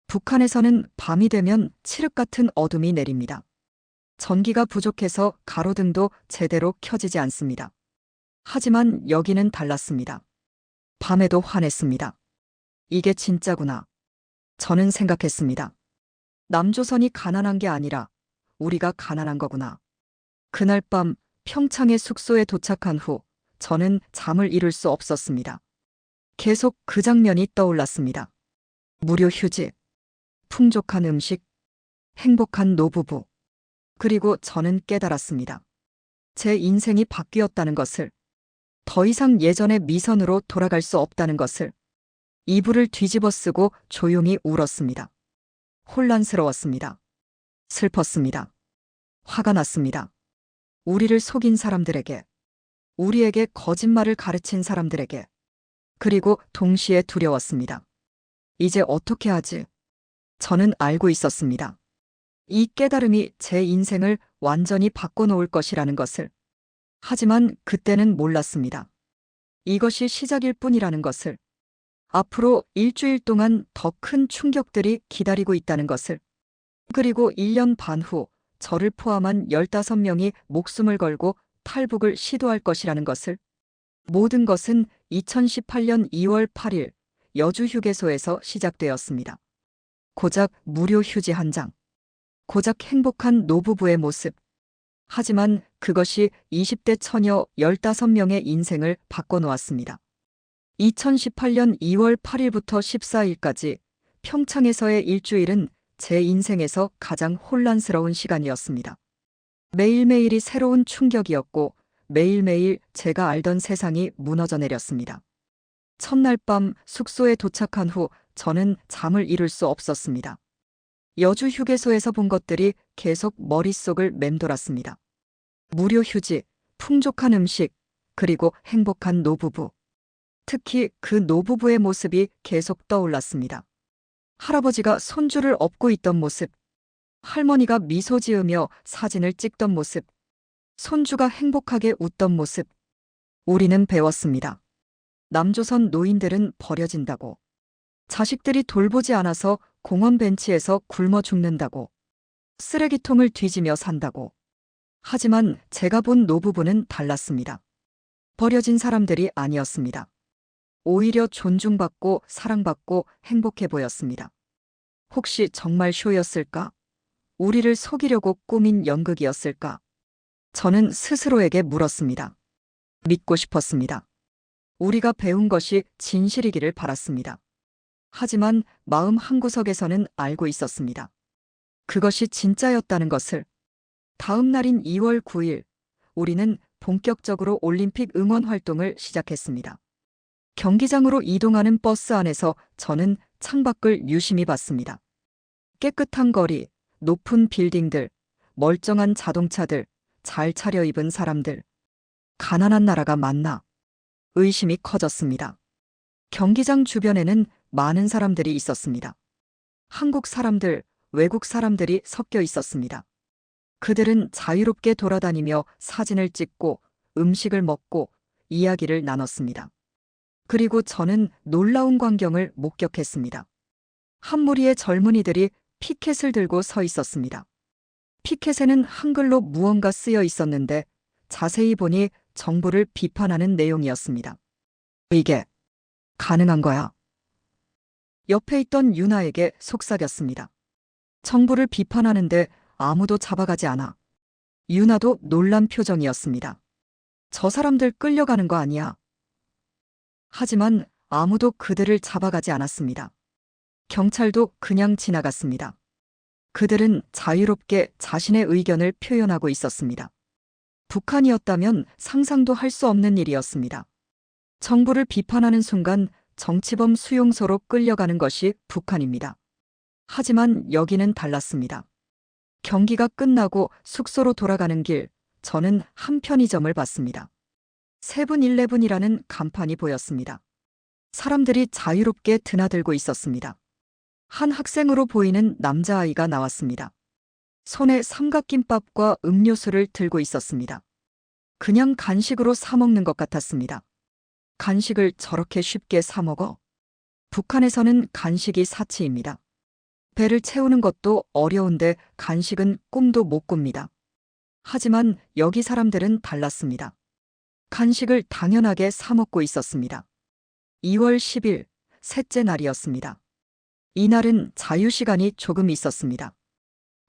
북한에서는 밤이 되면 칠흑 같은 어둠이 내립니다. 전기가 부족해서 가로등도 제대로 켜지지 않습니다. 하지만 여기는 달랐습니다. 밤에도 환했습니다. 이게 진짜구나. 저는 생각했습니다. 남조선이 가난한 게 아니라 우리가 가난한 거구나. 그날 밤 평창의 숙소에 도착한 후 저는 잠을 이룰 수 없었습니다. 계속 그 장면이 떠올랐습니다. 무료 휴지, 풍족한 음식, 행복한 노부부. 그리고 저는 깨달았습니다. 제 인생이 바뀌었다는 것을, 더 이상 예전의 미선으로 돌아갈 수 없다는 것을. 이불을 뒤집어 쓰고 조용히 울었습니다. 혼란스러웠습니다. 슬펐습니다. 화가 났습니다. 우리를 속인 사람들에게, 우리에게 거짓말을 가르친 사람들에게. 그리고 동시에 두려웠습니다. 이제 어떻게 하지? 저는 알고 있었습니다. 이 깨달음이 제 인생을 완전히 바꿔놓을 것이라는 것을. 하지만 그때는 몰랐습니다. 이것이 시작일 뿐이라는 것을. 앞으로 일주일 동안 더 큰 충격들이 기다리고 있다는 것을. 그리고 1년 반 후 저를 포함한 15명이 목숨을 걸고 탈북을 시도할 것이라는 것을. 모든 것은 2018년 2월 8일 여주 휴게소에서 시작되었습니다. 고작 무료 휴지 한 장. 고작 행복한 노부부의 모습. 하지만 그것이 20대 처녀 15명의 인생을 바꿔놓았습니다. 2018년 2월 8일부터 14일까지 평창에서의 일주일은 제 인생에서 가장 혼란스러운 시간이었습니다. 매일매일이 새로운 충격이었고 매일매일 제가 알던 세상이 무너져 내렸습니다. 첫날 밤 숙소에 도착한 후 저는 잠을 이룰 수 없었습니다. 여주 휴게소에서 본 것들이 계속 머릿속을 맴돌았습니다. 무료 휴지, 풍족한 음식, 그리고 행복한 노부부. 특히 그 노부부의 모습이 계속 떠올랐습니다. 할아버지가 손주를 업고 있던 모습, 할머니가 미소 지으며 사진을 찍던 모습, 손주가 행복하게 웃던 모습. 우리는 배웠습니다. 남조선 노인들은 버려진다고. 자식들이 돌보지 않아서 공원 벤치에서 굶어 죽는다고. 쓰레기통을 뒤지며 산다고. 하지만 제가 본 노부부는 달랐습니다. 버려진 사람들이 아니었습니다. 오히려 존중받고 사랑받고 행복해 보였습니다. 혹시 정말 쇼였을까? 우리를 속이려고 꾸민 연극이었을까? 저는 스스로에게 물었습니다. 믿고 싶었습니다. 우리가 배운 것이 진실이기를 바랐습니다. 하지만 마음 한구석에서는 알고 있었습니다. 그것이 진짜였다는 것을. 다음 날인 2월 9일, 우리는 본격적으로 올림픽 응원 활동을 시작했습니다. 경기장으로 이동하는 버스 안에서 저는 창밖을 유심히 봤습니다. 깨끗한 거리, 높은 빌딩들, 멀쩡한 자동차들, 잘 차려입은 사람들. 가난한 나라가 맞나? 의심이 커졌습니다. 경기장 주변에는 많은 사람들이 있었습니다. 한국 사람들, 외국 사람들이 섞여 있었습니다. 그들은 자유롭게 돌아다니며 사진을 찍고 음식을 먹고 이야기를 나눴습니다. 그리고 저는 놀라운 광경을 목격했습니다. 한 무리의 젊은이들이 피켓을 들고 서 있었습니다. 피켓에는 한글로 무언가 쓰여 있었는데 자세히 보니 정부를 비판하는 내용이었습니다. 이게 가능한 거야? 옆에 있던 유나에게 속삭였습니다. 정부를 비판하는데 아무도 잡아가지 않아. 유나도 놀란 표정이었습니다. 저 사람들 끌려가는 거 아니야? 하지만 아무도 그들을 잡아가지 않았습니다. 경찰도 그냥 지나갔습니다. 그들은 자유롭게 자신의 의견을 표현하고 있었습니다. 북한이었다면 상상도 할 수 없는 일이었습니다. 정부를 비판하는 순간 정치범 수용소로 끌려가는 것이 북한입니다. 하지만 여기는 달랐습니다. 경기가 끝나고 숙소로 돌아가는 길, 저는 한 편의점을 봤습니다. 세븐일레븐이라는 간판이 보였습니다. 사람들이 자유롭게 드나들고 있었습니다. 한 학생으로 보이는 남자아이가 나왔습니다. 손에 삼각김밥과 음료수를 들고 있었습니다. 그냥 간식으로 사 먹는 것 같았습니다. 간식을 저렇게 쉽게 사 먹어? 북한에서는 간식이 사치입니다. 배를 채우는 것도 어려운데 간식은 꿈도 못 꿉니다. 하지만 여기 사람들은 달랐습니다. 간식을 당연하게 사 먹고 있었습니다. 2월 10일, 셋째 날이었습니다. 이날은 자유시간이 조금 있었습니다.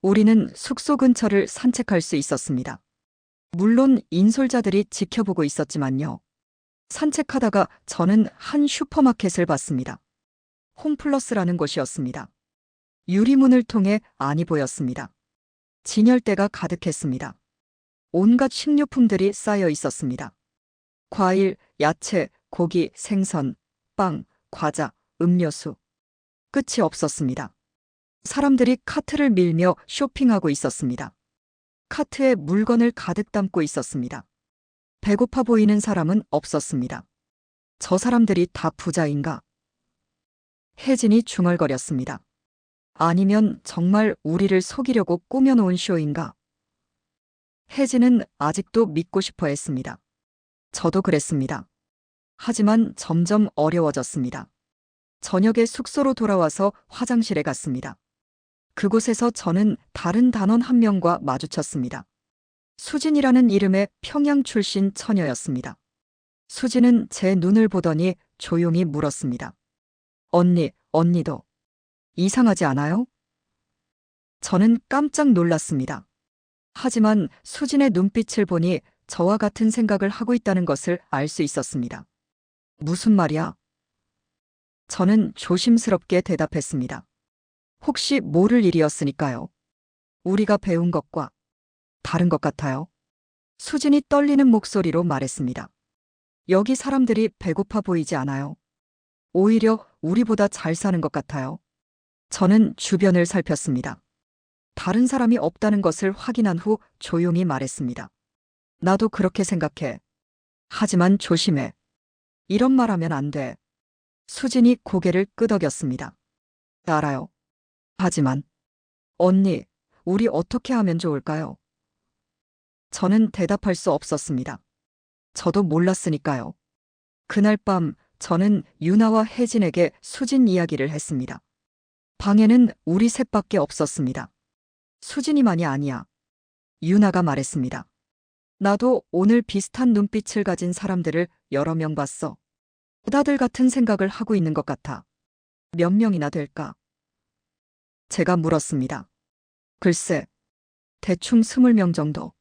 우리는 숙소 근처를 산책할 수 있었습니다. 물론 인솔자들이 지켜보고 있었지만요. 산책하다가 저는 한 슈퍼마켓을 봤습니다. 홈플러스라는 곳이었습니다. 유리문을 통해 안이 보였습니다. 진열대가 가득했습니다. 온갖 식료품들이 쌓여 있었습니다. 과일, 야채, 고기, 생선, 빵, 과자, 음료수. 끝이 없었습니다. 사람들이 카트를 밀며 쇼핑하고 있었습니다. 카트에 물건을 가득 담고 있었습니다. 배고파 보이는 사람은 없었습니다. 저 사람들이 다 부자인가? 혜진이 중얼거렸습니다. 아니면 정말 우리를 속이려고 꾸며놓은 쇼인가? 혜진은 아직도 믿고 싶어 했습니다. 저도 그랬습니다. 하지만 점점 어려워졌습니다. 저녁에 숙소로 돌아와서 화장실에 갔습니다. 그곳에서 저는 다른 단원 한 명과 마주쳤습니다. 수진이라는 이름의 평양 출신 처녀였습니다. 수진은 제 눈을 보더니 조용히 물었습니다. 언니도 이상하지 않아요? 저는 깜짝 놀랐습니다. 하지만 수진의 눈빛을 보니 저와 같은 생각을 하고 있다는 것을 알 수 있었습니다. 무슨 말이야? 저는 조심스럽게 대답했습니다. 혹시 모를 일이었으니까요. 우리가 배운 것과 다른 것 같아요. 수진이 떨리는 목소리로 말했습니다. 여기 사람들이 배고파 보이지 않아요. 오히려 우리보다 잘 사는 것 같아요. 저는 주변을 살폈습니다. 다른 사람이 없다는 것을 확인한 후 조용히 말했습니다. 나도 그렇게 생각해. 하지만 조심해. 이런 말 하면 안 돼. 수진이 고개를 끄덕였습니다. 알아요. 하지만, 언니, 우리 어떻게 하면 좋을까요? 저는 대답할 수 없었습니다. 저도 몰랐으니까요. 그날 밤 저는 유나와 혜진에게 수진 이야기를 했습니다. 방에는 우리 셋밖에 없었습니다. 수진이만이 아니야. 유나가 말했습니다. 나도 오늘 비슷한 눈빛을 가진 사람들을 여러 명 봤어. 다들 같은 생각을 하고 있는 것 같아. 몇 명이나 될까? 제가 물었습니다. 글쎄, 대충 20명 정도.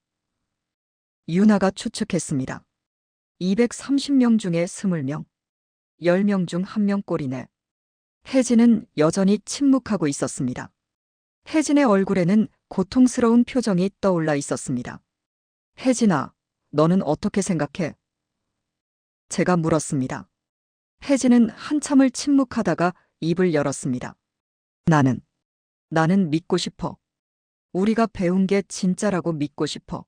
유나가 추측했습니다. 230명 중에 20명. 10명 중 1명 꼴이네. 혜진은 여전히 침묵하고 있었습니다. 혜진의 얼굴에는 고통스러운 표정이 떠올라 있었습니다. 혜진아, 너는 어떻게 생각해? 제가 물었습니다. 혜진은 한참을 침묵하다가 입을 열었습니다. 나는 믿고 싶어. 우리가 배운 게 진짜라고 믿고 싶어.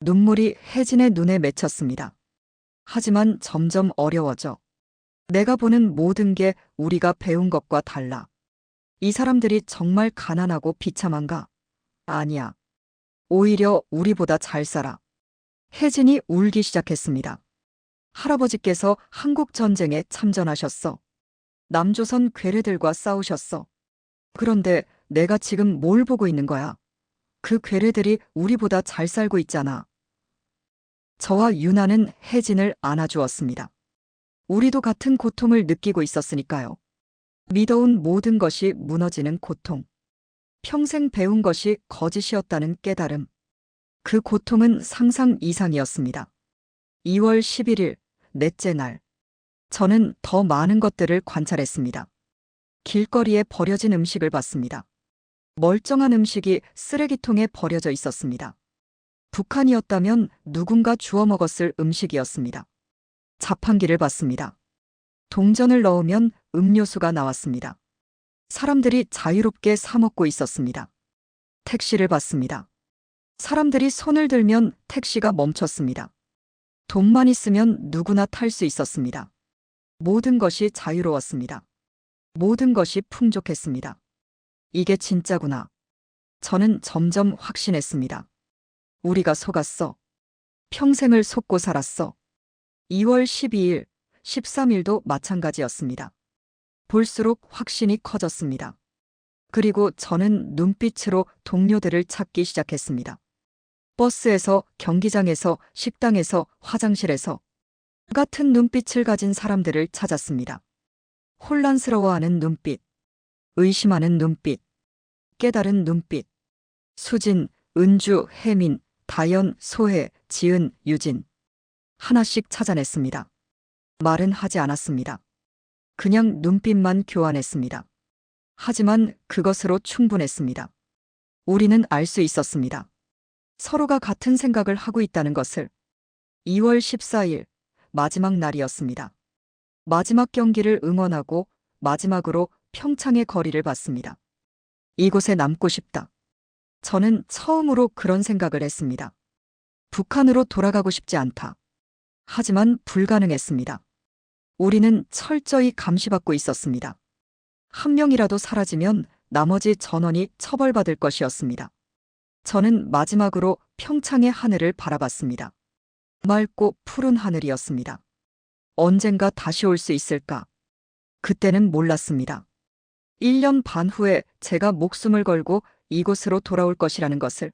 눈물이 혜진의 눈에 맺혔습니다. 하지만 점점 어려워져. 내가 보는 모든 게 우리가 배운 것과 달라. 이 사람들이 정말 가난하고 비참한가? 아니야. 오히려 우리보다 잘 살아. 혜진이 울기 시작했습니다. 할아버지께서 한국 전쟁에 참전하셨어. 남조선 괴뢰들과 싸우셨어. 그런데 내가 지금 뭘 보고 있는 거야? 그 괴뢰들이 우리보다 잘 살고 있잖아. 저와 유나는 혜진을 안아주었습니다. 우리도 같은 고통을 느끼고 있었으니까요. 믿어온 모든 것이 무너지는 고통. 평생 배운 것이 거짓이었다는 깨달음. 그 고통은 상상 이상이었습니다. 2월 11일, 넷째 날. 저는 더 많은 것들을 관찰했습니다. 길거리에 버려진 음식을 봤습니다. 멀쩡한 음식이 쓰레기통에 버려져 있었습니다. 북한이었다면 누군가 주워 먹었을 음식이었습니다. 자판기를 봤습니다. 동전을 넣으면 음료수가 나왔습니다. 사람들이 자유롭게 사 먹고 있었습니다. 택시를 봤습니다. 사람들이 손을 들면 택시가 멈췄습니다. 돈만 있으면 누구나 탈 수 있었습니다. 모든 것이 자유로웠습니다. 모든 것이 풍족했습니다. 이게 진짜구나. 저는 점점 확신했습니다. 우리가 속았어. 평생을 속고 살았어. 2월 12일, 13일도 마찬가지였습니다. 볼수록 확신이 커졌습니다. 그리고 저는 눈빛으로 동료들을 찾기 시작했습니다. 버스에서, 경기장에서, 식당에서, 화장실에서 같은 눈빛을 가진 사람들을 찾았습니다. 혼란스러워하는 눈빛, 의심하는 눈빛, 깨달은 눈빛. 수진, 은주, 혜민, 다연, 소혜, 지은, 유진. 하나씩 찾아냈습니다. 말은 하지 않았습니다. 그냥 눈빛만 교환했습니다. 하지만 그것으로 충분했습니다. 우리는 알 수 있었습니다. 서로가 같은 생각을 하고 있다는 것을. 2월 14일, 마지막 날이었습니다. 마지막 경기를 응원하고 마지막으로 평창의 거리를 봤습니다. 이곳에 남고 싶다. 저는 처음으로 그런 생각을 했습니다. 북한으로 돌아가고 싶지 않다. 하지만 불가능했습니다. 우리는 철저히 감시받고 있었습니다. 한 명이라도 사라지면 나머지 전원이 처벌받을 것이었습니다. 저는 마지막으로 평창의 하늘을 바라봤습니다. 맑고 푸른 하늘이었습니다. 언젠가 다시 올 수 있을까? 그때는 몰랐습니다. 1년 반 후에 제가 목숨을 걸고 이곳으로 돌아올 것이라는 것을.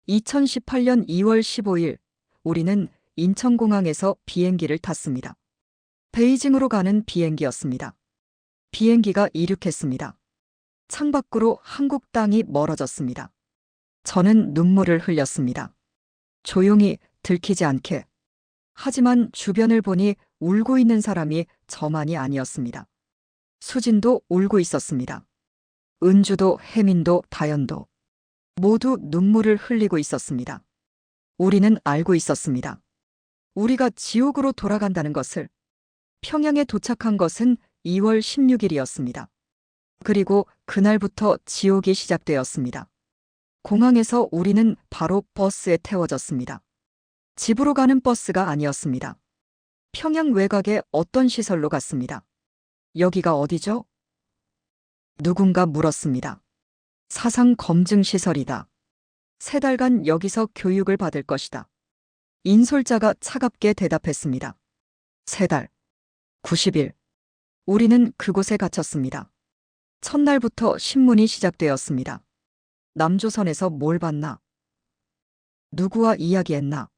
2018년 2월 15일, 우리는 인천공항에서 비행기를 탔습니다. 베이징으로 가는 비행기였습니다. 비행기가 이륙했습니다. 창밖으로 한국 땅이 멀어졌습니다. 저는 눈물을 흘렸습니다. 조용히, 들키지 않게. 하지만 주변을 보니 울고 있는 사람이 저만이 아니었습니다. 수진도 울고 있었습니다. 은주도, 혜민도, 다연도. 모두 눈물을 흘리고 있었습니다. 우리는 알고 있었습니다. 우리가 지옥으로 돌아간다는 것을. 평양에 도착한 것은 2월 16일이었습니다. 그리고 그날부터 지옥이 시작되었습니다. 공항에서 우리는 바로 버스에 태워졌습니다. 집으로 가는 버스가 아니었습니다. 평양 외곽의 어떤 시설로 갔습니다. 여기가 어디죠? 누군가 물었습니다. 사상 검증 시설이다. 3달간 여기서 교육을 받을 것이다. 인솔자가 차갑게 대답했습니다. 3달. 90일. 우리는 그곳에 갇혔습니다. 첫날부터 신문이 시작되었습니다. 남조선에서 뭘 봤나? 누구와 이야기했나?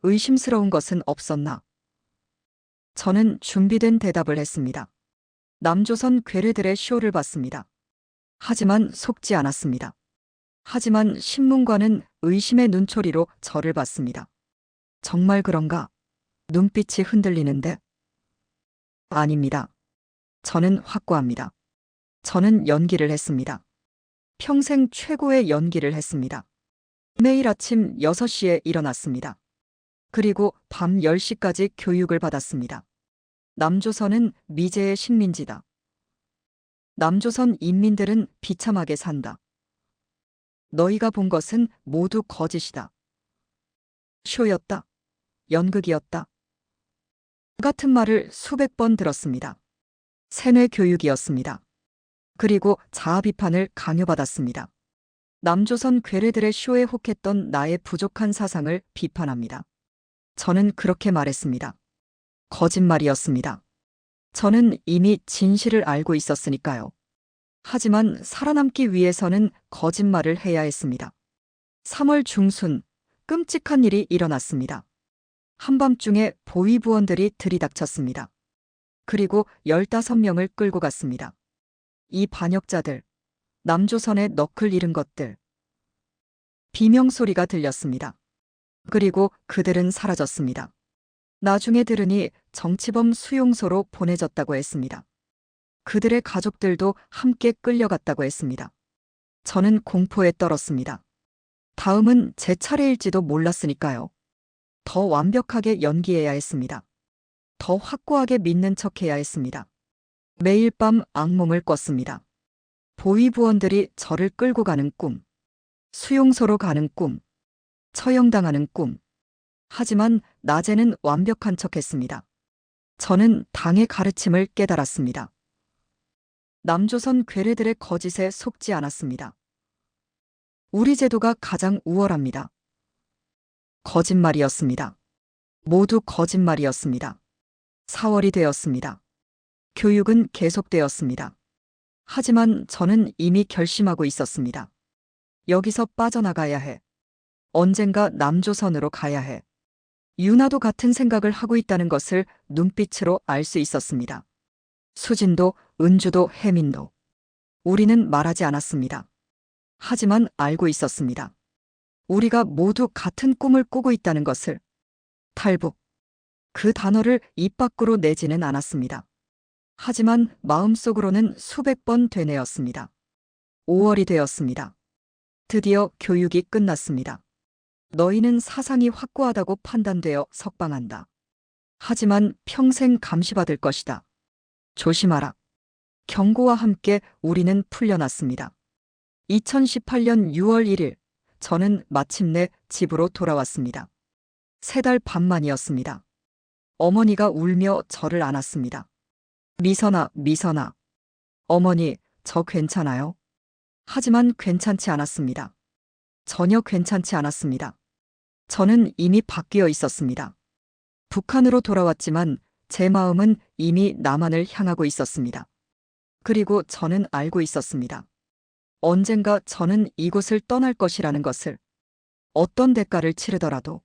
의심스러운 것은 없었나? 저는 준비된 대답을 했습니다. 남조선 괴뢰들의 쇼를 봤습니다. 하지만 속지 않았습니다. 하지만 신문과는 의심의 눈초리로 저를 봤습니다. 정말 그런가? 눈빛이 흔들리는데? 아닙니다. 저는 확고합니다. 저는 연기를 했습니다. 평생 최고의 연기를 했습니다. 매일 아침 6시에 일어났습니다. 그리고 밤 10시까지 교육을 받았습니다. 남조선은 미제의 식민지다. 남조선 인민들은 비참하게 산다. 너희가 본 것은 모두 거짓이다. 쇼였다. 연극이었다. 같은 말을 수백 번 들었습니다. 세뇌 교육이었습니다. 그리고 자아 비판을 강요받았습니다. 남조선 괴뢰들의 쇼에 혹했던 나의 부족한 사상을 비판합니다. 저는 그렇게 말했습니다. 거짓말이었습니다. 저는 이미 진실을 알고 있었으니까요. 하지만 살아남기 위해서는 거짓말을 해야 했습니다. 3월 중순, 끔찍한 일이 일어났습니다. 한밤중에 보위부원들이 들이닥쳤습니다. 그리고 15명을 끌고 갔습니다. 이 반역자들, 남조선의 너클 잃은 것들. 비명소리가 들렸습니다. 그리고 그들은 사라졌습니다. 나중에 들으니 정치범 수용소로 보내졌다고 했습니다. 그들의 가족들도 함께 끌려갔다고 했습니다. 저는 공포에 떨었습니다. 다음은 제 차례일지도 몰랐으니까요. 더 완벽하게 연기해야 했습니다. 더 확고하게 믿는 척해야 했습니다. 매일 밤 악몽을 꿨습니다. 보위부원들이 저를 끌고 가는 꿈, 수용소로 가는 꿈, 처형당하는 꿈. 하지만 낮에는 완벽한 척했습니다. 저는 당의 가르침을 깨달았습니다. 남조선 괴뢰들의 거짓에 속지 않았습니다. 우리 제도가 가장 우월합니다. 거짓말이었습니다. 모두 거짓말이었습니다. 4월이 되었습니다. 교육은 계속되었습니다. 하지만 저는 이미 결심하고 있었습니다. 여기서 빠져나가야 해. 언젠가 남조선으로 가야 해. 유나도 같은 생각을 하고 있다는 것을 눈빛으로 알 수 있었습니다. 수진도, 은주도, 혜민도. 우리는 말하지 않았습니다. 하지만 알고 있었습니다. 우리가 모두 같은 꿈을 꾸고 있다는 것을. 탈북. 그 단어를 입 밖으로 내지는 않았습니다. 하지만 마음속으로는 수백 번 되뇌었습니다. 5월이 되었습니다. 드디어 교육이 끝났습니다. 너희는 사상이 확고하다고 판단되어 석방한다. 하지만 평생 감시받을 것이다. 조심하라. 경고와 함께 우리는 풀려났습니다. 2018년 6월 1일, 저는 마침내 집으로 돌아왔습니다. 3달 반 만이었습니다. 어머니가 울며 저를 안았습니다. 미선아, 미선아. 어머니, 저 괜찮아요? 하지만 괜찮지 않았습니다. 전혀 괜찮지 않았습니다. 저는 이미 바뀌어 있었습니다. 북한으로 돌아왔지만 제 마음은 이미 남한을 향하고 있었습니다. 그리고 저는 알고 있었습니다. 언젠가 저는 이곳을 떠날 것이라는 것을. 어떤 대가를 치르더라도.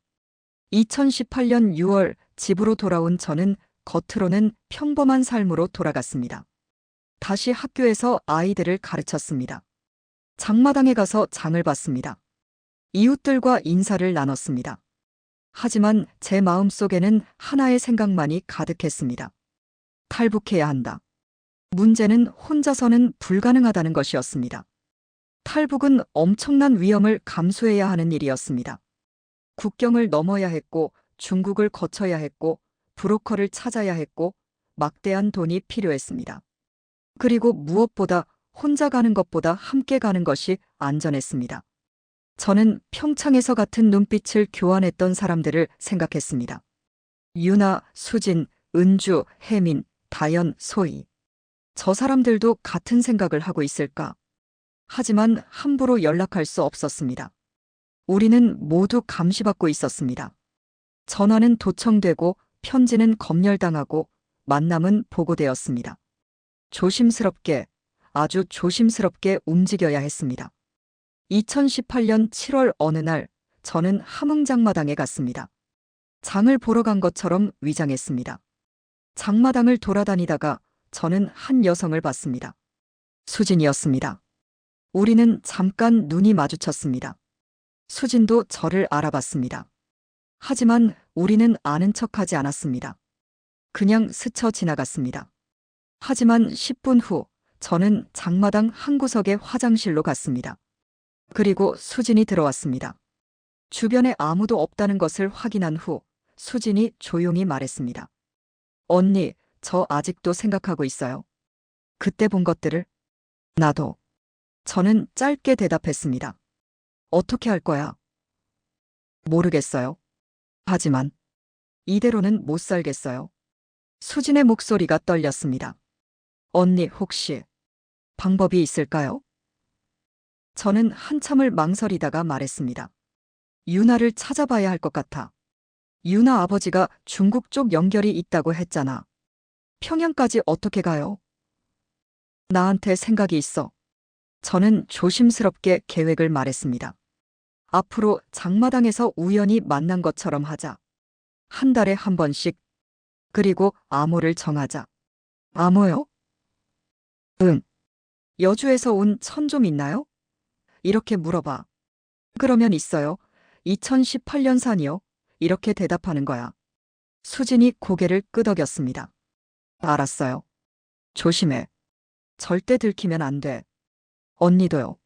2018년 6월 집으로 돌아온 저는 겉으로는 평범한 삶으로 돌아갔습니다. 다시 학교에서 아이들을 가르쳤습니다. 장마당에 가서 장을 봤습니다. 이웃들과 인사를 나눴습니다. 하지만 제 마음속에는 하나의 생각만이 가득했습니다. 탈북해야 한다. 문제는 혼자서는 불가능하다는 것이었습니다. 탈북은 엄청난 위험을 감수해야 하는 일이었습니다. 국경을 넘어야 했고 중국을 거쳐야 했고 브로커를 찾아야 했고 막대한 돈이 필요했습니다. 그리고 무엇보다 혼자 가는 것보다 함께 가는 것이 안전했습니다. 저는 평창에서 같은 눈빛을 교환했던 사람들을 생각했습니다. 유나, 수진, 은주, 혜민, 다연, 소희. 저 사람들도 같은 생각을 하고 있을까? 하지만 함부로 연락할 수 없었습니다. 우리는 모두 감시받고 있었습니다. 전화는 도청되고 편지는 검열당하고 만남은 보고되었습니다. 조심스럽게, 아주 조심스럽게 움직여야 했습니다. 2018년 7월 어느 날 저는 함흥장마당에 갔습니다. 장을 보러 간 것처럼 위장했습니다. 장마당을 돌아다니다가 저는 한 여성을 봤습니다. 수진이었습니다. 우리는 잠깐 눈이 마주쳤습니다. 수진도 저를 알아봤습니다. 하지만 우리는 아는 척하지 않았습니다. 그냥 스쳐 지나갔습니다. 하지만 10분 후 저는 장마당 한 구석의 화장실로 갔습니다. 그리고 수진이 들어왔습니다. 주변에 아무도 없다는 것을 확인한 후 수진이 조용히 말했습니다. 언니, 저 아직도 생각하고 있어요. 그때 본 것들을. 나도. 저는 짧게 대답했습니다. 어떻게 할 거야? 모르겠어요. 하지만 이대로는 못 살겠어요. 수진의 목소리가 떨렸습니다. 언니, 혹시 방법이 있을까요? 저는 한참을 망설이다가 말했습니다. 유나를 찾아봐야 할 것 같아. 유나 아버지가 중국 쪽 연결이 있다고 했잖아. 평양까지 어떻게 가요? 나한테 생각이 있어. 저는 조심스럽게 계획을 말했습니다. 앞으로 장마당에서 우연히 만난 것처럼 하자. 한 달에 한 번씩. 그리고 암호를 정하자. 암호요? 응. 여주에서 온 천 좀 있나요? 이렇게 물어봐. 그러면 있어요. 2018년산이요. 이렇게 대답하는 거야. 수진이 고개를 끄덕였습니다. 알았어요. 조심해. 절대 들키면 안 돼. 언니도요.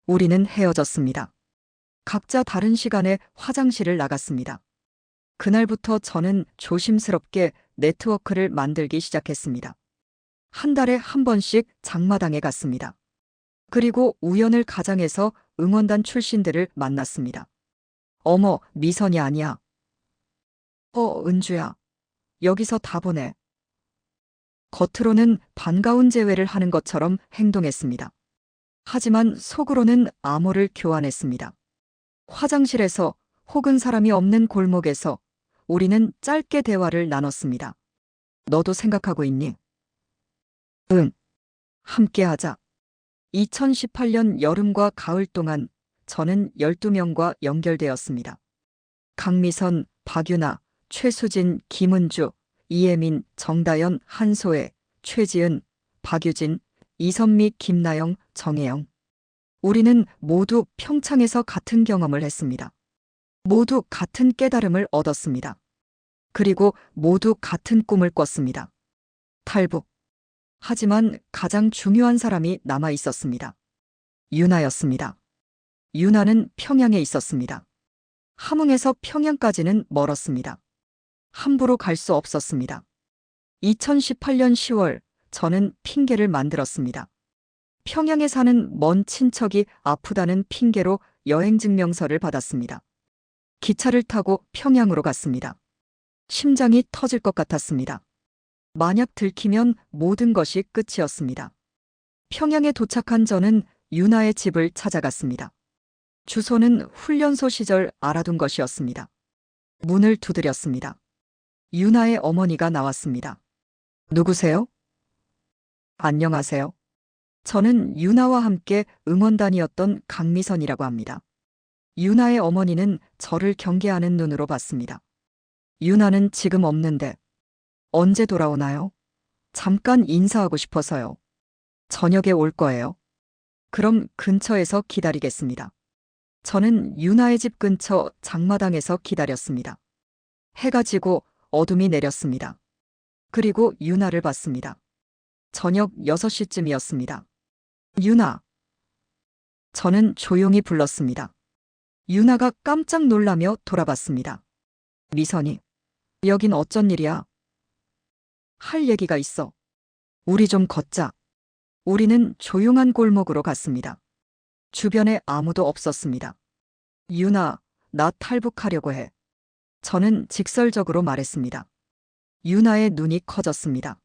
우리는 헤어졌습니다. 각자 다른 시간에 화장실을 나갔습니다. 그날부터 저는 조심스럽게 네트워크를 만들기 시작했습니다. 한 달에 한 번씩 장마당에 갔습니다. 그리고 우연을 가장해서 응원단 출신들을 만났습니다. 어머, 미선이 아니야. 은주야. 여기서 다 보내. 겉으로는 반가운 제외를 하는 것처럼 행동했습니다. 하지만 속으로는 암호를 교환했습니다. 화장실에서 혹은 사람이 없는 골목에서 우리는 짧게 대화를 나눴습니다. 너도 생각하고 있니? 응. 함께하자. 2018년 여름과 가을 동안 저는 12명과 연결되었습니다. 강미선, 박유나, 최수진, 김은주, 이혜민, 정다연, 한소혜, 최지은, 박유진, 이선미, 김나영, 정혜영. 우리는 모두 평창에서 같은 경험을 했습니다. 모두 같은 깨달음을 얻었습니다. 그리고 모두 같은 꿈을 꿨습니다. 탈북. 하지만 가장 중요한 사람이 남아 있었습니다. 유나였습니다. 유나는 평양에 있었습니다. 함흥에서 평양까지는 멀었습니다. 함부로 갈 수 없었습니다. 2018년 10월 저는 핑계를 만들었습니다. 평양에 사는 먼 친척이 아프다는 핑계로 여행증명서를 받았습니다. 기차를 타고 평양으로 갔습니다. 심장이 터질 것 같았습니다. 만약 들키면 모든 것이 끝이었습니다. 평양에 도착한 저는 유나의 집을 찾아갔습니다. 주소는 훈련소 시절 알아둔 것이었습니다. 문을 두드렸습니다. 유나의 어머니가 나왔습니다. 누구세요? 안녕하세요. 저는 유나와 함께 응원단이었던 강미선이라고 합니다. 유나의 어머니는 저를 경계하는 눈으로 봤습니다. 유나는 지금 없는데 언제 돌아오나요? 잠깐 인사하고 싶어서요. 저녁에 올 거예요. 그럼 근처에서 기다리겠습니다. 저는 유나의 집 근처 장마당에서 기다렸습니다. 해가 지고 어둠이 내렸습니다. 그리고 유나를 봤습니다. 저녁 6시쯤이었습니다. 유나. 저는 조용히 불렀습니다. 유나가 깜짝 놀라며 돌아봤습니다. 미선이, 여긴 어쩐 일이야? 할 얘기가 있어. 우리 좀 걷자. 우리는 조용한 골목으로 갔습니다. 주변에 아무도 없었습니다. 유나, 나 탈북하려고 해. 저는 직설적으로 말했습니다. 유나의 눈이 커졌습니다.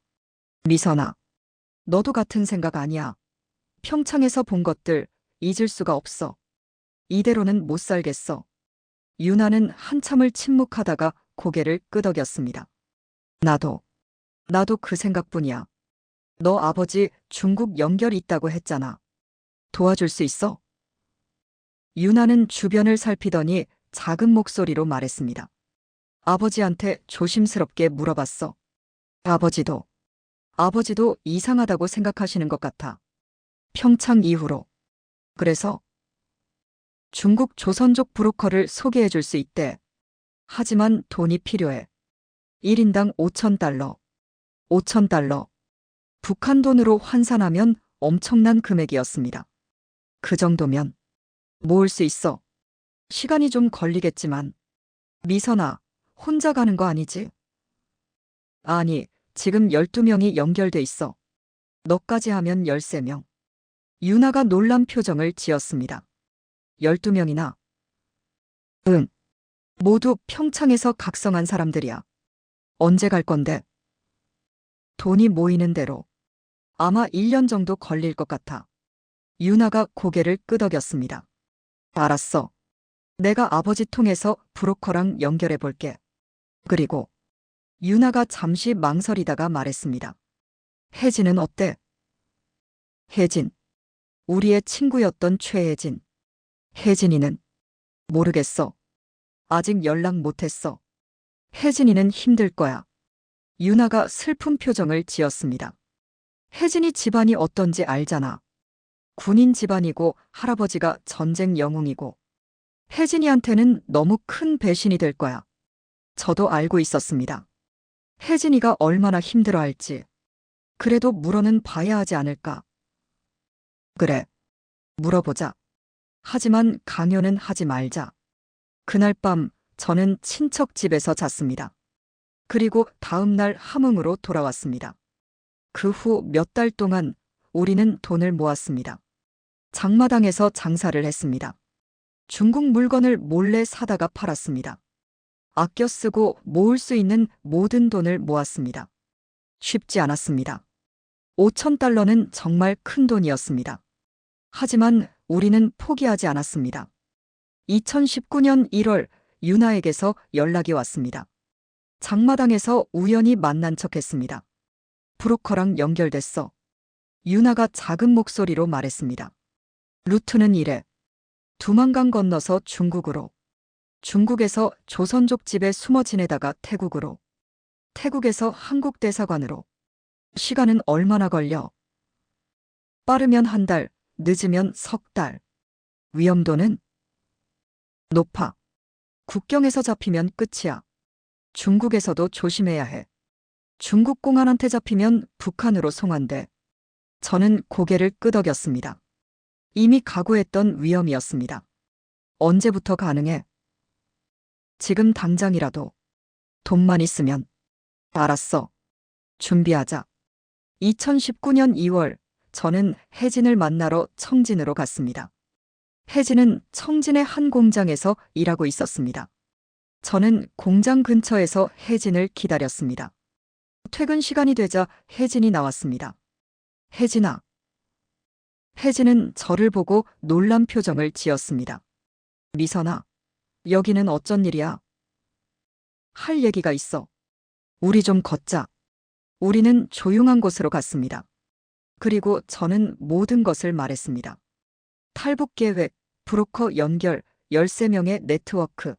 미선아, 너도 같은 생각 아니야. 평창에서 본 것들 잊을 수가 없어. 이대로는 못 살겠어. 유나는 한참을 침묵하다가 고개를 끄덕였습니다. 나도 그 생각뿐이야. 너 아버지 중국 연결 있다고 했잖아. 도와줄 수 있어? 유나는 주변을 살피더니 작은 목소리로 말했습니다. 아버지한테 조심스럽게 물어봤어. 아버지도 이상하다고 생각하시는 것 같아. 평창 이후로. 그래서 중국 조선족 브로커를 소개해 줄 수 있대. 하지만 돈이 필요해. 1인당 5,000달러. 5,000달러. 북한 돈으로 환산하면 엄청난 금액이었습니다. 그 정도면 모을 수 있어. 시간이 좀 걸리겠지만. 미선아, 혼자 가는 거 아니지? 아니, 지금 12명이 연결돼 있어. 너까지 하면 13명. 유나가 놀란 표정을 지었습니다. 12명이나? 응. 모두 평창에서 각성한 사람들이야. 언제 갈 건데? 돈이 모이는 대로. 아마 1년 정도 걸릴 것 같아. 유나가 고개를 끄덕였습니다. 알았어. 내가 아버지 통해서 브로커랑 연결해 볼게. 그리고 유나가 잠시 망설이다가 말했습니다. 혜진은 어때? 혜진. 우리의 친구였던 최혜진. 혜진이는? 모르겠어. 아직 연락 못했어. 혜진이는 힘들 거야. 유나가 슬픈 표정을 지었습니다. 혜진이 집안이 어떤지 알잖아. 군인 집안이고 할아버지가 전쟁 영웅이고. 혜진이한테는 너무 큰 배신이 될 거야. 저도 알고 있었습니다. 혜진이가 얼마나 힘들어할지. 그래도 물어는 봐야 하지 않을까. 그래. 물어보자. 하지만 강요는 하지 말자. 그날 밤 저는 친척 집에서 잤습니다. 그리고 다음 날 함흥으로 돌아왔습니다. 그 후 몇 달 동안 우리는 돈을 모았습니다. 장마당에서 장사를 했습니다. 중국 물건을 몰래 사다가 팔았습니다. 아껴 쓰고 모을 수 있는 모든 돈을 모았습니다. 쉽지 않았습니다. 5,000달러는 정말 큰 돈이었습니다. 하지만 우리는 포기하지 않았습니다. 2019년 1월 유나에게서 연락이 왔습니다. 장마당에서 우연히 만난 척했습니다. 브로커랑 연결됐어. 유나가 작은 목소리로 말했습니다. 루트는 이래. 두만강 건너서 중국으로. 중국에서 조선족 집에 숨어 지내다가 태국으로. 태국에서 한국 대사관으로. 시간은 얼마나 걸려? 빠르면 한 달, 늦으면 석 달. 위험도는? 높아. 국경에서 잡히면 끝이야. 중국에서도 조심해야 해. 중국 공안한테 잡히면 북한으로 송환돼. 저는 고개를 끄덕였습니다. 이미 각오했던 위험이었습니다. 언제부터 가능해? 지금 당장이라도. 돈만 있으면. 알았어. 준비하자. 2019년 2월 저는 혜진을 만나러 청진으로 갔습니다. 혜진은 청진의 한 공장에서 일하고 있었습니다. 저는 공장 근처에서 혜진을 기다렸습니다. 퇴근 시간이 되자 혜진이 나왔습니다. 혜진아. 혜진은 저를 보고 놀란 표정을 지었습니다. 미선아, 여기는 어쩐 일이야? 할 얘기가 있어. 우리 좀 걷자. 우리는 조용한 곳으로 갔습니다. 그리고 저는 모든 것을 말했습니다. 탈북 계획, 브로커 연결, 13명의 네트워크.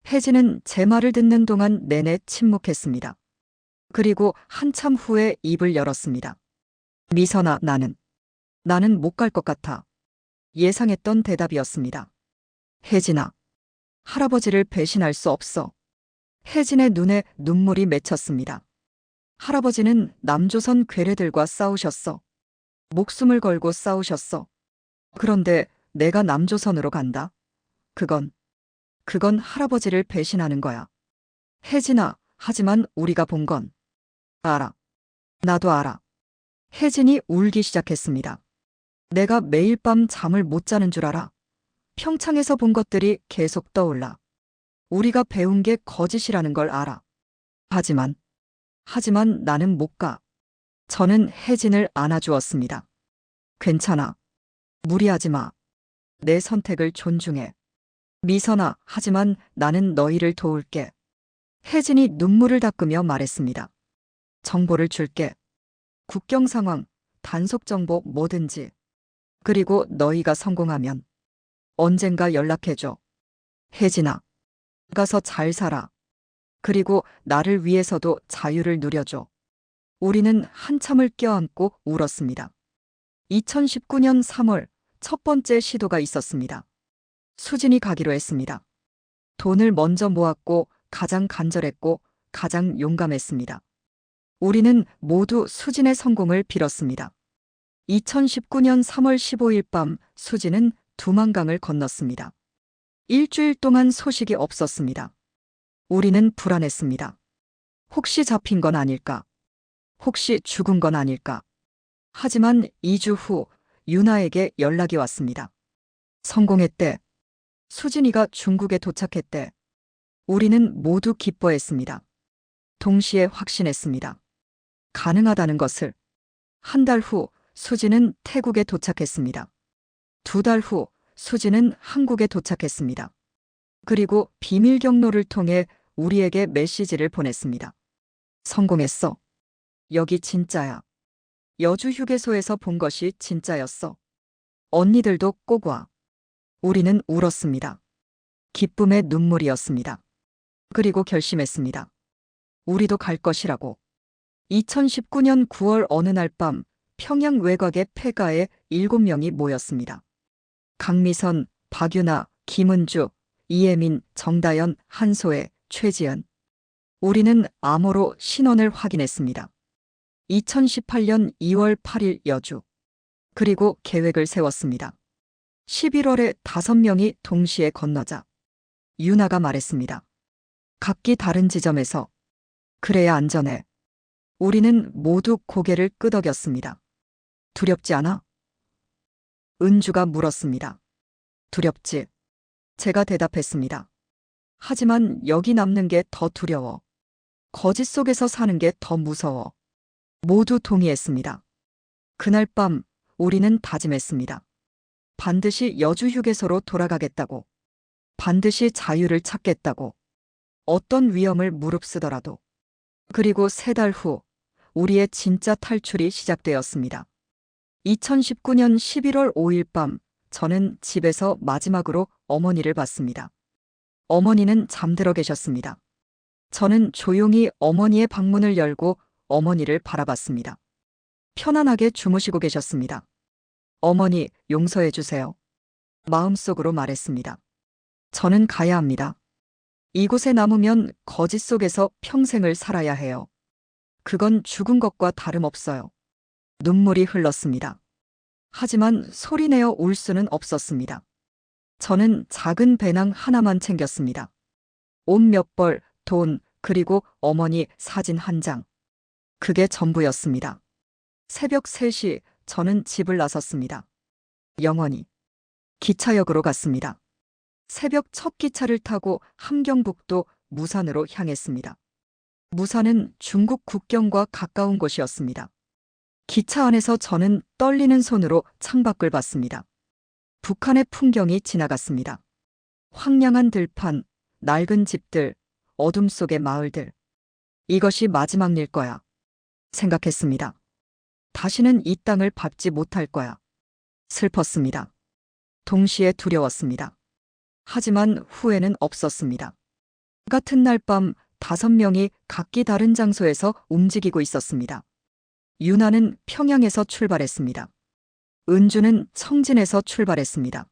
혜진은 제 말을 듣는 동안 내내 침묵했습니다. 그리고 한참 후에 입을 열었습니다. 미선아, 나는 못 갈 것 같아. 예상했던 대답이었습니다. 혜진아, 할아버지를 배신할 수 없어. 혜진의 눈에 눈물이 맺혔습니다. 할아버지는 남조선 괴뢰들과 싸우셨어. 목숨을 걸고 싸우셨어. 그런데 내가 남조선으로 간다? 그건 할아버지를 배신하는 거야. 혜진아, 하지만 우리가 본 건 알아. 나도 알아. 혜진이 울기 시작했습니다. 내가 매일 밤 잠을 못 자는 줄 알아. 평창에서 본 것들이 계속 떠올라. 우리가 배운 게 거짓이라는 걸 알아. 하지만 나는 못 가. 저는 혜진을 안아주었습니다. 괜찮아. 무리하지 마. 내 선택을 존중해. 미선아, 하지만 나는 너희를 도울게. 혜진이 눈물을 닦으며 말했습니다. 정보를 줄게. 국경 상황, 단속 정보 뭐든지. 그리고 너희가 성공하면 언젠가 연락해줘. 혜진아, 가서 잘 살아. 그리고 나를 위해서도 자유를 누려줘. 우리는 한참을 껴안고 울었습니다. 2019년 3월 첫 번째 시도가 있었습니다. 수진이 가기로 했습니다. 돈을 먼저 모았고 가장 간절했고 가장 용감했습니다. 우리는 모두 수진의 성공을 빌었습니다. 2019년 3월 15일 밤 수진은 두만강을 건넜습니다. 일주일 동안 소식이 없었습니다. 우리는 불안했습니다. 혹시 잡힌 건 아닐까? 혹시 죽은 건 아닐까? 하지만 2주 후 유나에게 연락이 왔습니다. 성공했대. 수진이가 중국에 도착했대. 우리는 모두 기뻐했습니다. 동시에 확신했습니다. 가능하다는 것을. 한 달 후 수진은 태국에 도착했습니다. 2달 후 수진은 한국에 도착했습니다. 그리고 비밀 경로를 통해 우리에게 메시지를 보냈습니다. 성공했어. 여기 진짜야. 여주 휴게소에서 본 것이 진짜였어. 언니들도 꼭 와. 우리는 울었습니다. 기쁨의 눈물이었습니다. 그리고 결심했습니다. 우리도 갈 것이라고. 2019년 9월 어느 날 밤 평양 외곽의 폐가에 7명이 모였습니다. 강미선, 박유나, 김은주, 이혜민, 정다연, 한소혜, 최지연. 우리는 암호로 신원을 확인했습니다. 2018년 2월 8일 여주. 그리고 계획을 세웠습니다. 11월에 5명이 동시에 건너자. 유나가 말했습니다. 각기 다른 지점에서. 그래야 안전해. 우리는 모두 고개를 끄덕였습니다. 두렵지 않아? 은주가 물었습니다. 두렵지. 제가 대답했습니다. 하지만 여기 남는 게 더 두려워. 거짓 속에서 사는 게 더 무서워. 모두 동의했습니다. 그날 밤 우리는 다짐했습니다. 반드시 여주 휴게소로 돌아가겠다고. 반드시 자유를 찾겠다고. 어떤 위험을 무릅쓰더라도. 그리고 3달 후 우리의 진짜 탈출이 시작되었습니다. 2019년 11월 5일 밤 저는 집에서 마지막으로 어머니를 봤습니다. 어머니는 잠들어 계셨습니다. 저는 조용히 어머니의 방문을 열고 어머니를 바라봤습니다. 편안하게 주무시고 계셨습니다. 어머니, 용서해 주세요. 마음속으로 말했습니다. 저는 가야 합니다. 이곳에 남으면 거짓 속에서 평생을 살아야 해요. 그건 죽은 것과 다름없어요. 눈물이 흘렀습니다. 하지만 소리내어 울 수는 없었습니다. 저는 작은 배낭 하나만 챙겼습니다. 옷 몇 벌, 돈, 그리고 어머니 사진 한 장. 그게 전부였습니다. 새벽 3시 저는 집을 나섰습니다. 영원히 기차역으로 갔습니다. 새벽 첫 기차를 타고 함경북도 무산으로 향했습니다. 무산은 중국 국경과 가까운 곳이었습니다. 기차 안에서 저는 떨리는 손으로 창밖을 봤습니다. 북한의 풍경이 지나갔습니다. 황량한 들판, 낡은 집들, 어둠 속의 마을들. 이것이 마지막 일 거야. 생각했습니다. 다시는 이 땅을 밟지 못할 거야. 슬펐습니다. 동시에 두려웠습니다. 하지만 후회는 없었습니다. 같은 날 밤 5명이 각기 다른 장소에서 움직이고 있었습니다. 유나는 평양에서 출발했습니다. 은주는 청진에서 출발했습니다.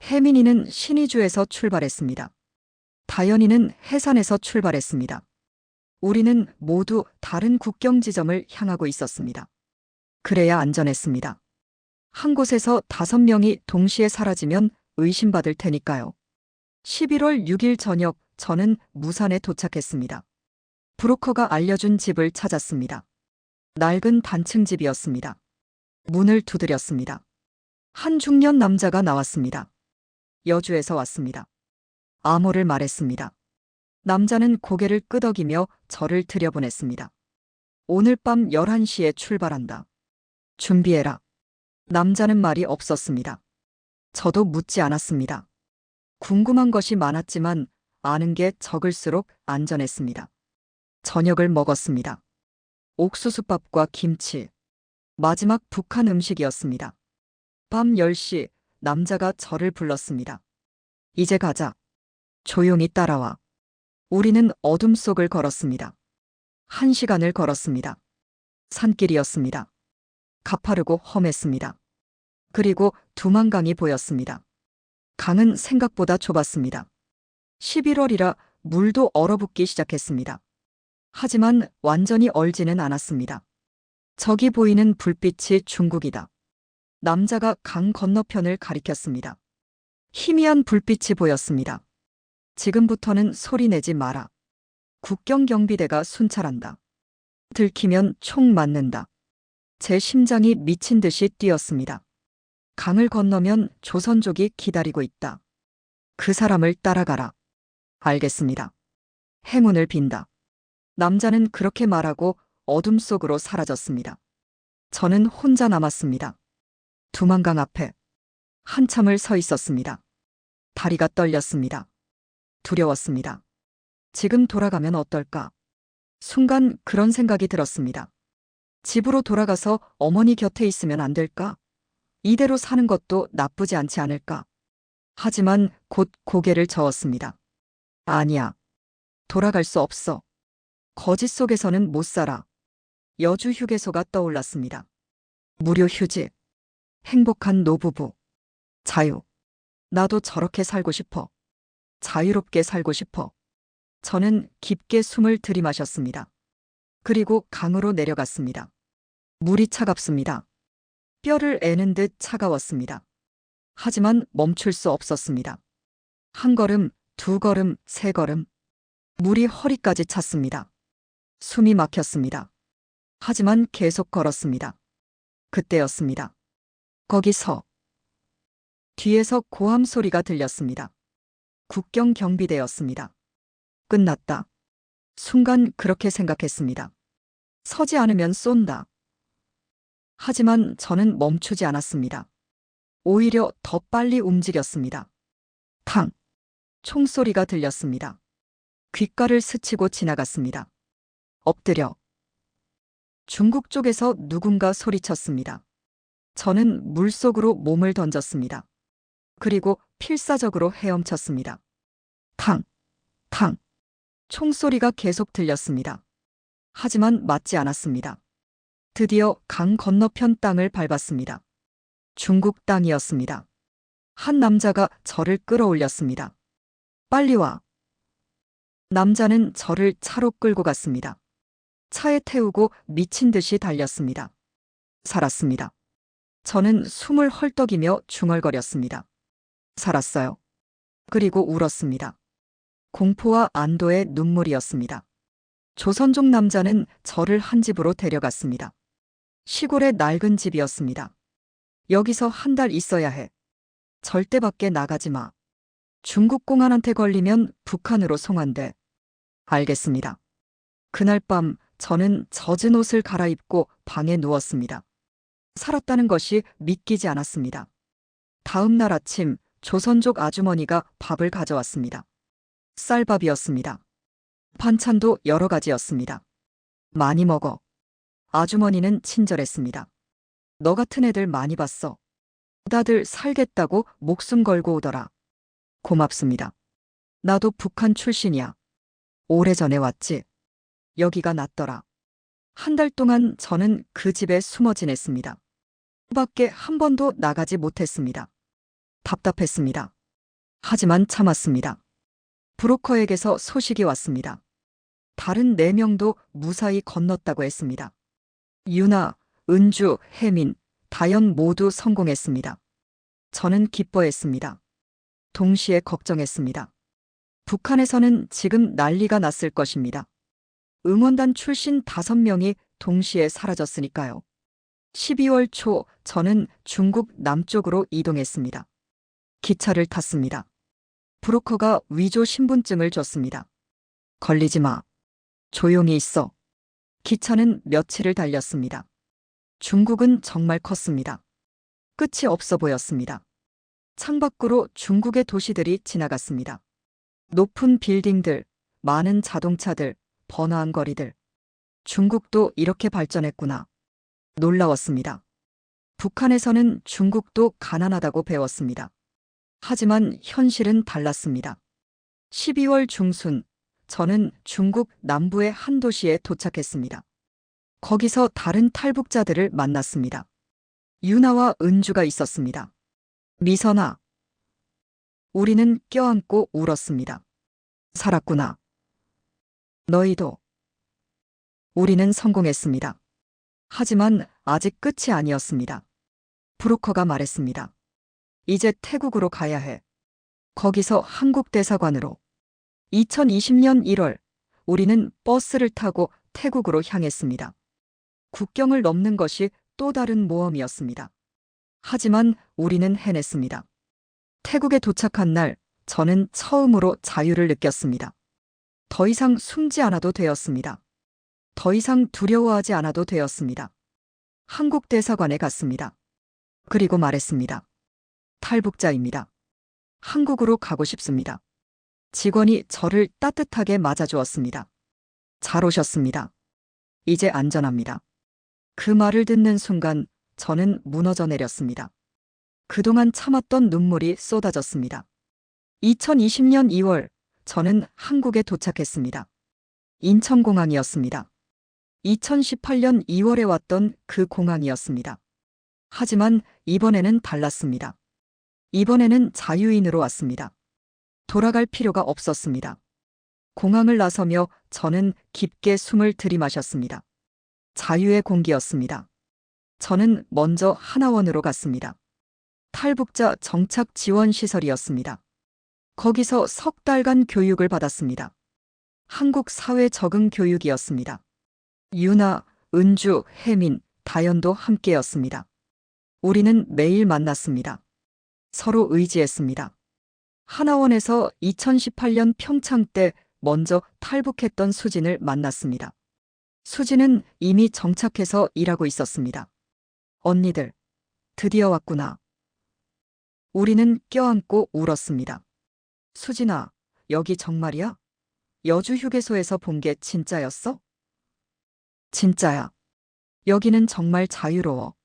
혜민이는 신의주에서 출발했습니다. 다연이는 해산에서 출발했습니다. 우리는 모두 다른 국경 지점을 향하고 있었습니다. 그래야 안전했습니다. 한 곳에서 5명이 동시에 사라지면 의심받을 테니까요. 11월 6일 저녁 저는 무산에 도착했습니다. 브로커가 알려준 집을 찾았습니다. 낡은 단층 집이었습니다. 문을 두드렸습니다. 한 중년 남자가 나왔습니다. 여주에서 왔습니다. 암호를 말했습니다. 남자는 고개를 끄덕이며 저를 들여보냈습니다. 오늘 밤 11시에 출발한다. 준비해라. 남자는 말이 없었습니다. 저도 묻지 않았습니다. 궁금한 것이 많았지만 아는 게 적을수록 안전했습니다. 저녁을 먹었습니다. 옥수수밥과 김치. 마지막 북한 음식이었습니다. 밤 10시 남자가 저를 불렀습니다. 이제 가자. 조용히 따라와. 우리는 어둠 속을 걸었습니다. 1시간을 걸었습니다. 산길이었습니다. 가파르고 험했습니다. 그리고 두만강이 보였습니다. 강은 생각보다 좁았습니다. 11월이라 물도 얼어붙기 시작했습니다. 하지만 완전히 얼지는 않았습니다. 저기 보이는 불빛이 중국이다. 남자가 강 건너편을 가리켰습니다. 희미한 불빛이 보였습니다. 지금부터는 소리 내지 마라. 국경경비대가 순찰한다. 들키면 총 맞는다. 제 심장이 미친 듯이 뛰었습니다. 강을 건너면 조선족이 기다리고 있다. 그 사람을 따라가라. 알겠습니다. 행운을 빈다. 남자는 그렇게 말하고 어둠 속으로 사라졌습니다. 저는 혼자 남았습니다. 두만강 앞에 한참을 서 있었습니다. 다리가 떨렸습니다. 두려웠습니다. 지금 돌아가면 어떨까? 순간 그런 생각이 들었습니다. 집으로 돌아가서 어머니 곁에 있으면 안 될까? 이대로 사는 것도 나쁘지 않지 않을까? 하지만 곧 고개를 저었습니다. 아니야. 돌아갈 수 없어. 거짓 속에서는 못 살아. 여주 휴게소가 떠올랐습니다. 무료 휴직. 행복한 노부부. 자유. 나도 저렇게 살고 싶어. 자유롭게 살고 싶어. 저는 깊게 숨을 들이마셨습니다. 그리고 강으로 내려갔습니다. 물이 차갑습니다. 뼈를 애는 듯 차가웠습니다. 하지만 멈출 수 없었습니다. 한 걸음, 2걸음, 3걸음. 물이 허리까지 찼습니다. 숨이 막혔습니다. 하지만 계속 걸었습니다. 그때였습니다. 거기서 뒤에서 고함 소리가 들렸습니다. 국경 경비대였습니다. 끝났다. 순간 그렇게 생각했습니다. 서지 않으면 쏜다. 하지만 저는 멈추지 않았습니다. 오히려 더 빨리 움직였습니다. 탕! 총소리가 들렸습니다. 귓가를 스치고 지나갔습니다. 엎드려. 중국 쪽에서 누군가 소리쳤습니다. 저는 물속으로 몸을 던졌습니다. 그리고 필사적으로 헤엄쳤습니다. 탕! 탕! 총소리가 계속 들렸습니다. 하지만 맞지 않았습니다. 드디어 강 건너편 땅을 밟았습니다. 중국 땅이었습니다. 한 남자가 저를 끌어올렸습니다. 빨리 와. 남자는 저를 차로 끌고 갔습니다. 차에 태우고 미친 듯이 달렸습니다. 살았습니다. 저는 숨을 헐떡이며 중얼거렸습니다. 살았어요. 그리고 울었습니다. 공포와 안도의 눈물이었습니다. 조선족 남자는 저를 한 집으로 데려갔습니다. 시골의 낡은 집이었습니다. 여기서 한 달 있어야 해. 절대 밖에 나가지 마. 중국 공안한테 걸리면 북한으로 송환돼. 알겠습니다. 그날 밤 저는 젖은 옷을 갈아입고 방에 누웠습니다. 살았다는 것이 믿기지 않았습니다. 다음 날 아침 조선족 아주머니가 밥을 가져왔습니다. 쌀밥이었습니다. 반찬도 여러 가지였습니다. 많이 먹어. 아주머니는 친절했습니다. 너 같은 애들 많이 봤어. 다들 살겠다고 목숨 걸고 오더라. 고맙습니다. 나도 북한 출신이야. 오래전에 왔지. 여기가 낫더라. 한 달 동안 저는 그 집에 숨어 지냈습니다. 밖에 한 번도 나가지 못했습니다. 답답했습니다. 하지만 참았습니다. 브로커에게서 소식이 왔습니다. 다른 4명도 무사히 건넜다고 했습니다. 유나, 은주, 혜민, 다연 모두 성공했습니다. 저는 기뻐했습니다. 동시에 걱정했습니다. 북한에서는 지금 난리가 났을 것입니다. 응원단 출신 5명이 동시에 사라졌으니까요. 12월 초 저는 중국 남쪽으로 이동했습니다. 기차를 탔습니다. 브로커가 위조 신분증을 줬습니다. 걸리지 마. 조용히 있어. 기차는 며칠을 달렸습니다. 중국은 정말 컸습니다. 끝이 없어 보였습니다. 창밖으로 중국의 도시들이 지나갔습니다. 높은 빌딩들, 많은 자동차들, 번화한 거리들. 중국도 이렇게 발전했구나. 놀라웠습니다. 북한에서는 중국도 가난하다고 배웠습니다. 하지만 현실은 달랐습니다. 12월 중순, 저는 중국 남부의 한 도시에 도착했습니다. 거기서 다른 탈북자들을 만났습니다. 유나와 은주가 있었습니다. 미선아. 우리는 껴안고 울었습니다. 살았구나. 너희도. 우리는 성공했습니다. 하지만 아직 끝이 아니었습니다. 브로커가 말했습니다. 이제 태국으로 가야 해. 거기서 한국 대사관으로. 2020년 1월, 우리는 버스를 타고 태국으로 향했습니다. 국경을 넘는 것이 또 다른 모험이었습니다. 하지만 우리는 해냈습니다. 태국에 도착한 날, 저는 처음으로 자유를 느꼈습니다. 더 이상 숨지 않아도 되었습니다. 더 이상 두려워하지 않아도 되었습니다. 한국 대사관에 갔습니다. 그리고 말했습니다. 탈북자입니다. 한국으로 가고 싶습니다. 직원이 저를 따뜻하게 맞아주었습니다. 잘 오셨습니다. 이제 안전합니다. 그 말을 듣는 순간 저는 무너져 내렸습니다. 그동안 참았던 눈물이 쏟아졌습니다. 2020년 2월, 저는 한국에 도착했습니다. 인천공항이었습니다. 2018년 2월에 왔던 그 공항이었습니다. 하지만 이번에는 달랐습니다. 이번에는 자유인으로 왔습니다. 돌아갈 필요가 없었습니다. 공항을 나서며 저는 깊게 숨을 들이마셨습니다. 자유의 공기였습니다. 저는 먼저 하나원으로 갔습니다. 탈북자 정착 지원 시설이었습니다. 거기서 석 달간 교육을 받았습니다. 한국 사회 적응 교육이었습니다. 유나, 은주, 혜민, 다연도 함께였습니다. 우리는 매일 만났습니다. 서로 의지했습니다. 하나원에서 2018년 평창 때 먼저 탈북했던 수진을 만났습니다. 수진은 이미 정착해서 일하고 있었습니다. 언니들, 드디어 왔구나. 우리는 껴안고 울었습니다. 수진아, 여기 정말이야? 여주 휴게소에서 본 게 진짜였어? 진짜야. 여기는 정말 자유로워.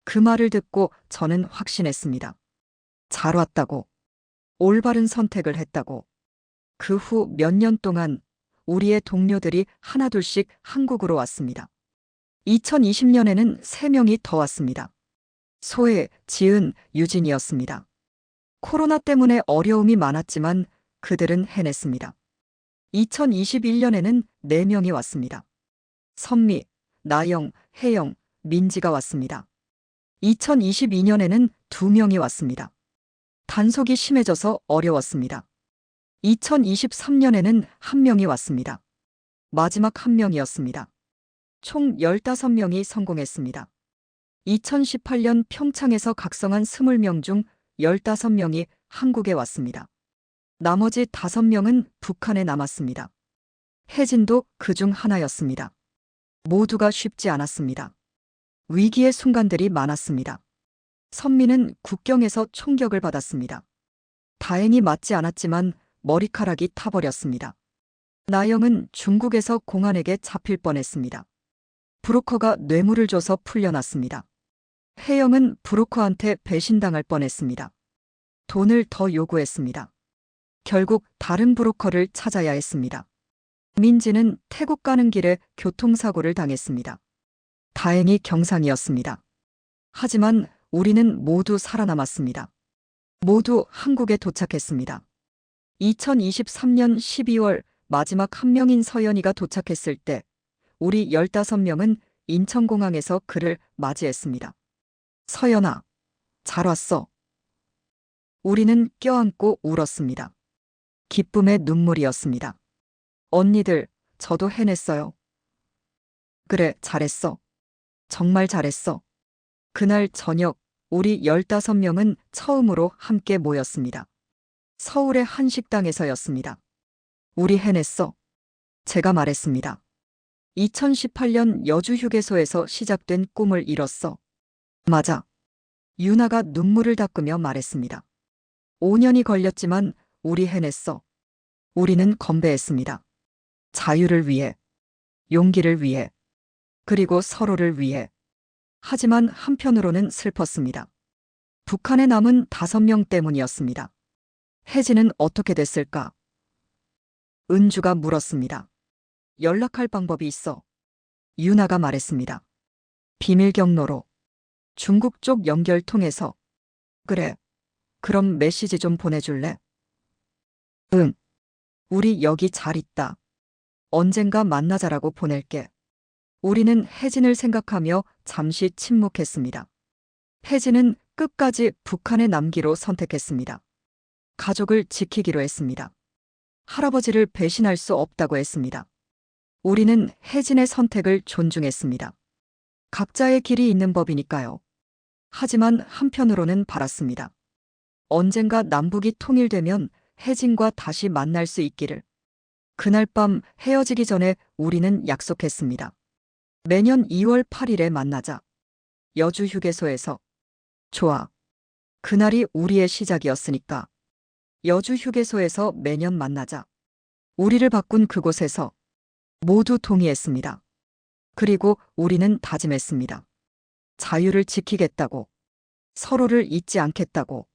그 말을 듣고 저는 확신했습니다. 잘 왔다고. 올바른 선택을 했다고. 그 후 몇 년 동안 우리의 동료들이 하나둘씩 한국으로 왔습니다. 2020년에는 3명이 더 왔습니다. 소혜, 지은, 유진이었습니다. 코로나 때문에 어려움이 많았지만 그들은 해냈습니다. 2021년에는 4명이 왔습니다. 선미, 나영, 혜영, 민지가 왔습니다. 2022년에는 2명이 왔습니다. 단속이 심해져서 어려웠습니다. 2023년에는 1명이 왔습니다. 마지막 1명이었습니다. 총 15명이 성공했습니다. 2018년 평창에서 각성한 20명 중 15명이 한국에 왔습니다. 나머지 5명은 북한에 남았습니다. 혜진도 그중 하나였습니다. 모두가 쉽지 않았습니다. 위기의 순간들이 많았습니다. 선미는 국경에서 총격을 받았습니다. 다행히 맞지 않았지만 머리카락이 타버렸습니다. 나영은 중국에서 공안에게 잡힐 뻔했습니다. 브로커가 뇌물을 줘서 풀려났습니다. 혜영은 브로커한테 배신당할 뻔했습니다. 돈을 더 요구했습니다. 결국 다른 브로커를 찾아야 했습니다. 민지는 태국 가는 길에 교통사고를 당했습니다. 다행히 경상이었습니다. 하지만 우리는 모두 살아남았습니다. 모두 한국에 도착했습니다. 2023년 12월 마지막 한 명인 서연이가 도착했을 때 우리 15명은 인천공항에서 그를 맞이했습니다. 서연아, 잘 왔어. 우리는 껴안고 울었습니다. 기쁨의 눈물이었습니다. 언니들, 저도 해냈어요. 그래, 잘했어. 정말 잘했어. 그날 저녁 우리 15명은 처음으로 함께 모였습니다. 서울의 한 식당에서였습니다. 우리 해냈어. 제가 말했습니다. 2018년 여주 휴게소에서 시작된 꿈을 이뤘어. 맞아. 유나가 눈물을 닦으며 말했습니다. 5년이 걸렸지만 우리 해냈어. 우리는 건배했습니다. 자유를 위해, 용기를 위해, 그리고 서로를 위해. 하지만 한편으로는 슬펐습니다. 북한에 남은 5명 때문이었습니다. 혜진은 어떻게 됐을까? 은주가 물었습니다. 연락할 방법이 있어. 유나가 말했습니다. 비밀 경로로. 중국 쪽 연결 통해서. 그래. 그럼 메시지 좀 보내줄래? 응. 우리 여기 잘 있다. 언젠가 만나자라고 보낼게. 우리는 혜진을 생각하며 잠시 침묵했습니다. 혜진은 끝까지 북한에 남기로 선택했습니다. 가족을 지키기로 했습니다. 할아버지를 배신할 수 없다고 했습니다. 우리는 혜진의 선택을 존중했습니다. 각자의 길이 있는 법이니까요. 하지만 한편으로는 바랐습니다. 언젠가 남북이 통일되면 혜진과 다시 만날 수 있기를. 그날 밤 헤어지기 전에 우리는 약속했습니다. 매년 2월 8일에 만나자. 여주 휴게소에서. 좋아. 그날이 우리의 시작이었으니까. 여주 휴게소에서 매년 만나자. 우리를 바꾼 그곳에서 모두 동의했습니다. 그리고 우리는 다짐했습니다. 자유를 지키겠다고. 서로를 잊지 않겠다고.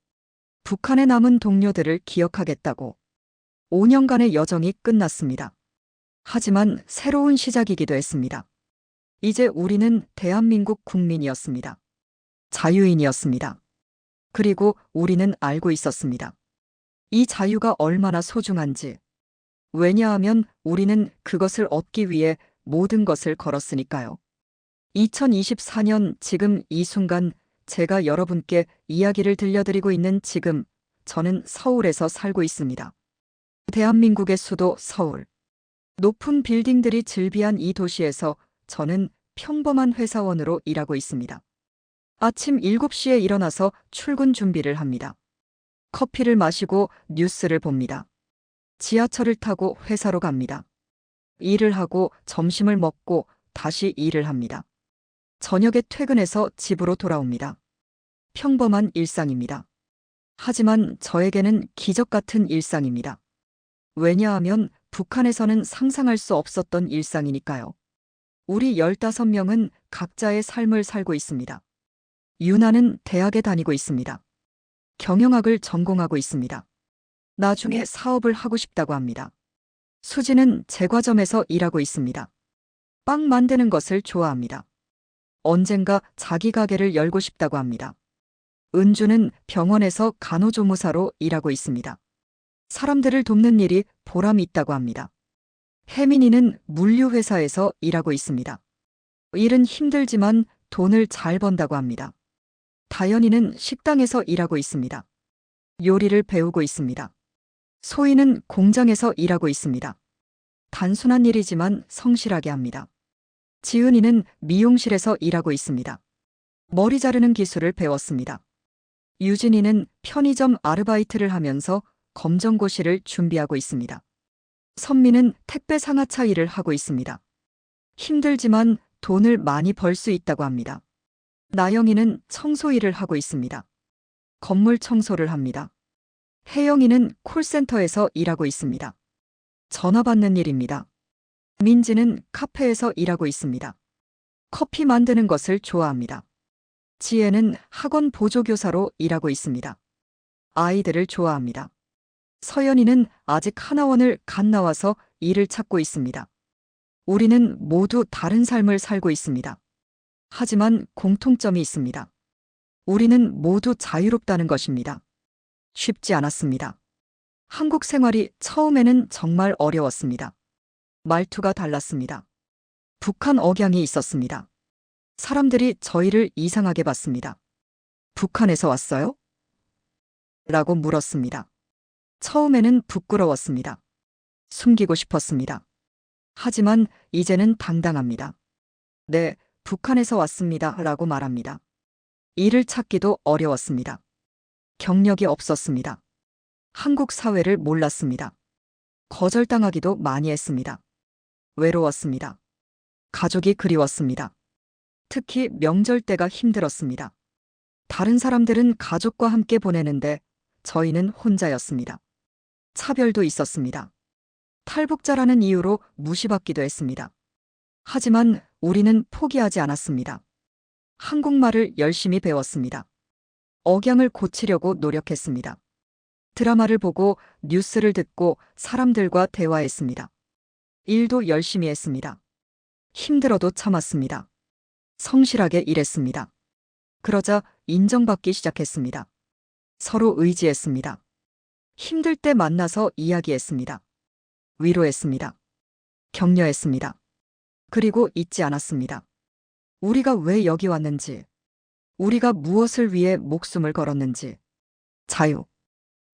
북한에 남은 동료들을 기억하겠다고. 5년간의 여정이 끝났습니다. 하지만 새로운 시작이기도 했습니다. 이제 우리는 대한민국 국민이었습니다. 자유인이었습니다. 그리고 우리는 알고 있었습니다. 이 자유가 얼마나 소중한지. 왜냐하면 우리는 그것을 얻기 위해 모든 것을 걸었으니까요. 2024년 지금 이 순간 제가 여러분께 이야기를 들려드리고 있는 지금 저는 서울에서 살고 있습니다. 대한민국의 수도 서울. 높은 빌딩들이 즐비한 이 도시에서 저는 평범한 회사원으로 일하고 있습니다. 아침 7시에 일어나서 출근 준비를 합니다. 커피를 마시고 뉴스를 봅니다. 지하철을 타고 회사로 갑니다. 일을 하고 점심을 먹고 다시 일을 합니다. 저녁에 퇴근해서 집으로 돌아옵니다. 평범한 일상입니다. 하지만 저에게는 기적 같은 일상입니다. 왜냐하면 북한에서는 상상할 수 없었던 일상이니까요. 우리 15명은 각자의 삶을 살고 있습니다. 유나는 대학에 다니고 있습니다. 경영학을 전공하고 있습니다. 나중에 사업을 하고 싶다고 합니다. 수지는 제과점에서 일하고 있습니다. 빵 만드는 것을 좋아합니다. 언젠가 자기 가게를 열고 싶다고 합니다. 은주는 병원에서 간호조무사로 일하고 있습니다. 사람들을 돕는 일이 보람이 있다고 합니다. 혜민이는 물류회사에서 일하고 있습니다. 일은 힘들지만 돈을 잘 번다고 합니다. 다연이는 식당에서 일하고 있습니다. 요리를 배우고 있습니다. 소희는 공장에서 일하고 있습니다. 단순한 일이지만 성실하게 합니다. 지은이는 미용실에서 일하고 있습니다. 머리 자르는 기술을 배웠습니다. 유진이는 편의점 아르바이트를 하면서 검정고시를 준비하고 있습니다. 선미는 택배 상하차 일을 하고 있습니다. 힘들지만 돈을 많이 벌 수 있다고 합니다. 나영이는 청소 일을 하고 있습니다. 건물 청소를 합니다. 혜영이는 콜센터에서 일하고 있습니다. 전화 받는 일입니다. 민지는 카페에서 일하고 있습니다. 커피 만드는 것을 좋아합니다. 지혜는 학원 보조교사로 일하고 있습니다. 아이들을 좋아합니다. 서연이는 아직 하나원을 갓 나와서 일을 찾고 있습니다. 우리는 모두 다른 삶을 살고 있습니다. 하지만 공통점이 있습니다. 우리는 모두 자유롭다는 것입니다. 쉽지 않았습니다. 한국 생활이 처음에는 정말 어려웠습니다. 말투가 달랐습니다. 북한 억양이 있었습니다. 사람들이 저희를 이상하게 봤습니다. 북한에서 왔어요? 라고 물었습니다. 처음에는 부끄러웠습니다. 숨기고 싶었습니다. 하지만 이제는 당당합니다. 네, 북한에서 왔습니다. 라고 말합니다. 일을 찾기도 어려웠습니다. 경력이 없었습니다. 한국 사회를 몰랐습니다. 거절당하기도 많이 했습니다. 외로웠습니다. 가족이 그리웠습니다. 특히 명절 때가 힘들었습니다. 다른 사람들은 가족과 함께 보내는데 저희는 혼자였습니다. 차별도 있었습니다. 탈북자라는 이유로 무시받기도 했습니다. 하지만 우리는 포기하지 않았습니다. 한국말을 열심히 배웠습니다. 억양을 고치려고 노력했습니다. 드라마를 보고 뉴스를 듣고 사람들과 대화했습니다. 일도 열심히 했습니다. 힘들어도 참았습니다. 성실하게 일했습니다. 그러자 인정받기 시작했습니다. 서로 의지했습니다. 힘들 때 만나서 이야기했습니다. 위로했습니다. 격려했습니다. 그리고 잊지 않았습니다. 우리가 왜 여기 왔는지, 우리가 무엇을 위해 목숨을 걸었는지. 자유.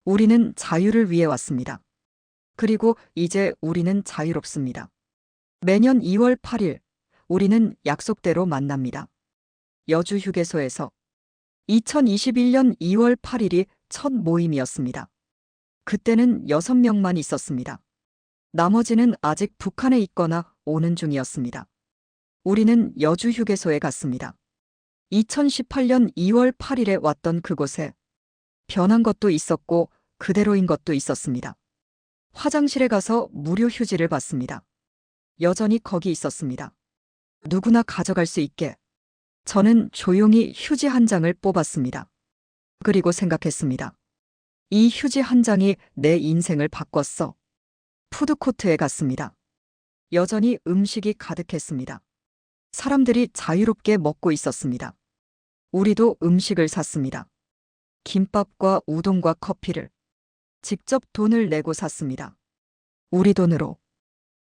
우리는 자유를 위해 왔습니다. 그리고 이제 우리는 자유롭습니다. 매년 2월 8일, 우리는 약속대로 만납니다. 여주 휴게소에서 2021년 2월 8일이 첫 모임이었습니다. 그때는 6명만 있었습니다. 나머지는 아직 북한에 있거나 오는 중이었습니다. 우리는 여주 휴게소에 갔습니다. 2018년 2월 8일에 왔던 그곳에 변한 것도 있었고 그대로인 것도 있었습니다. 화장실에 가서 무료 휴지를 받습니다. 여전히 거기 있었습니다. 누구나 가져갈 수 있게. 저는 조용히 휴지 한 장을 뽑았습니다. 그리고 생각했습니다. 이 휴지 한 장이 내 인생을 바꿨어. 푸드코트에 갔습니다. 여전히 음식이 가득했습니다. 사람들이 자유롭게 먹고 있었습니다. 우리도 음식을 샀습니다. 김밥과 우동과 커피를 직접 돈을 내고 샀습니다. 우리 돈으로.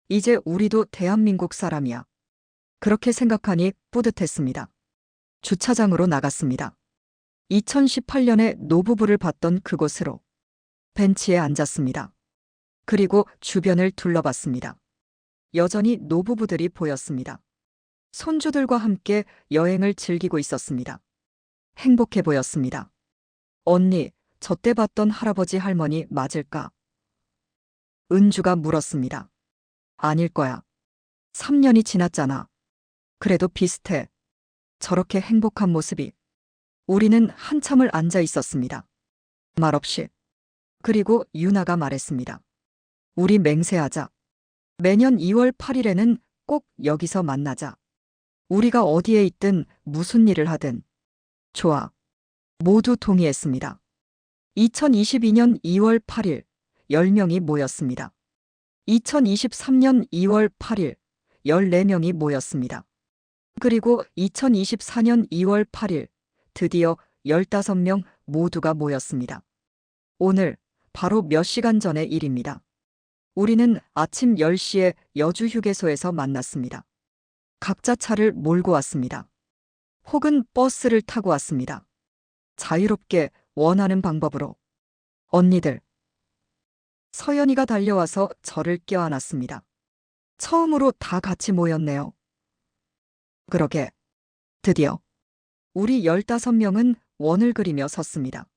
이제 우리도 대한민국 사람이야. 그렇게 생각하니 뿌듯했습니다. 주차장으로 나갔습니다. 2018년에 노부부를 봤던 그곳으로 벤치에 앉았습니다. 그리고 주변을 둘러봤습니다. 여전히 노부부들이 보였습니다. 손주들과 함께 여행을 즐기고 있었습니다. 행복해 보였습니다. 언니, 저 때 봤던 할아버지 할머니 맞을까? 은주가 물었습니다. 아닐 거야. 3년이 지났잖아. 그래도 비슷해. 저렇게 행복한 모습이. 우리는 한참을 앉아 있었습니다. 말없이. 그리고 유나가 말했습니다. 우리 맹세하자. 매년 2월 8일에는 꼭 여기서 만나자. 우리가 어디에 있든 무슨 일을 하든. 좋아. 모두 동의했습니다. 2022년 2월 8일 10명이 모였습니다. 2023년 2월 8일 14명이 모였습니다. 그리고 2024년 2월 8일 드디어 15명 모두가 모였습니다. 오늘 바로 몇 시간 전의 일입니다. 우리는 아침 10시에 여주 휴게소에서 만났습니다. 각자 차를 몰고 왔습니다. 혹은 버스를 타고 왔습니다. 자유롭게 원하는 방법으로. 언니들. 서연이가 달려와서 저를 껴안았습니다. 처음으로 다 같이 모였네요. 그러게. 드디어. 우리 15명은 원을 그리며 섰습니다.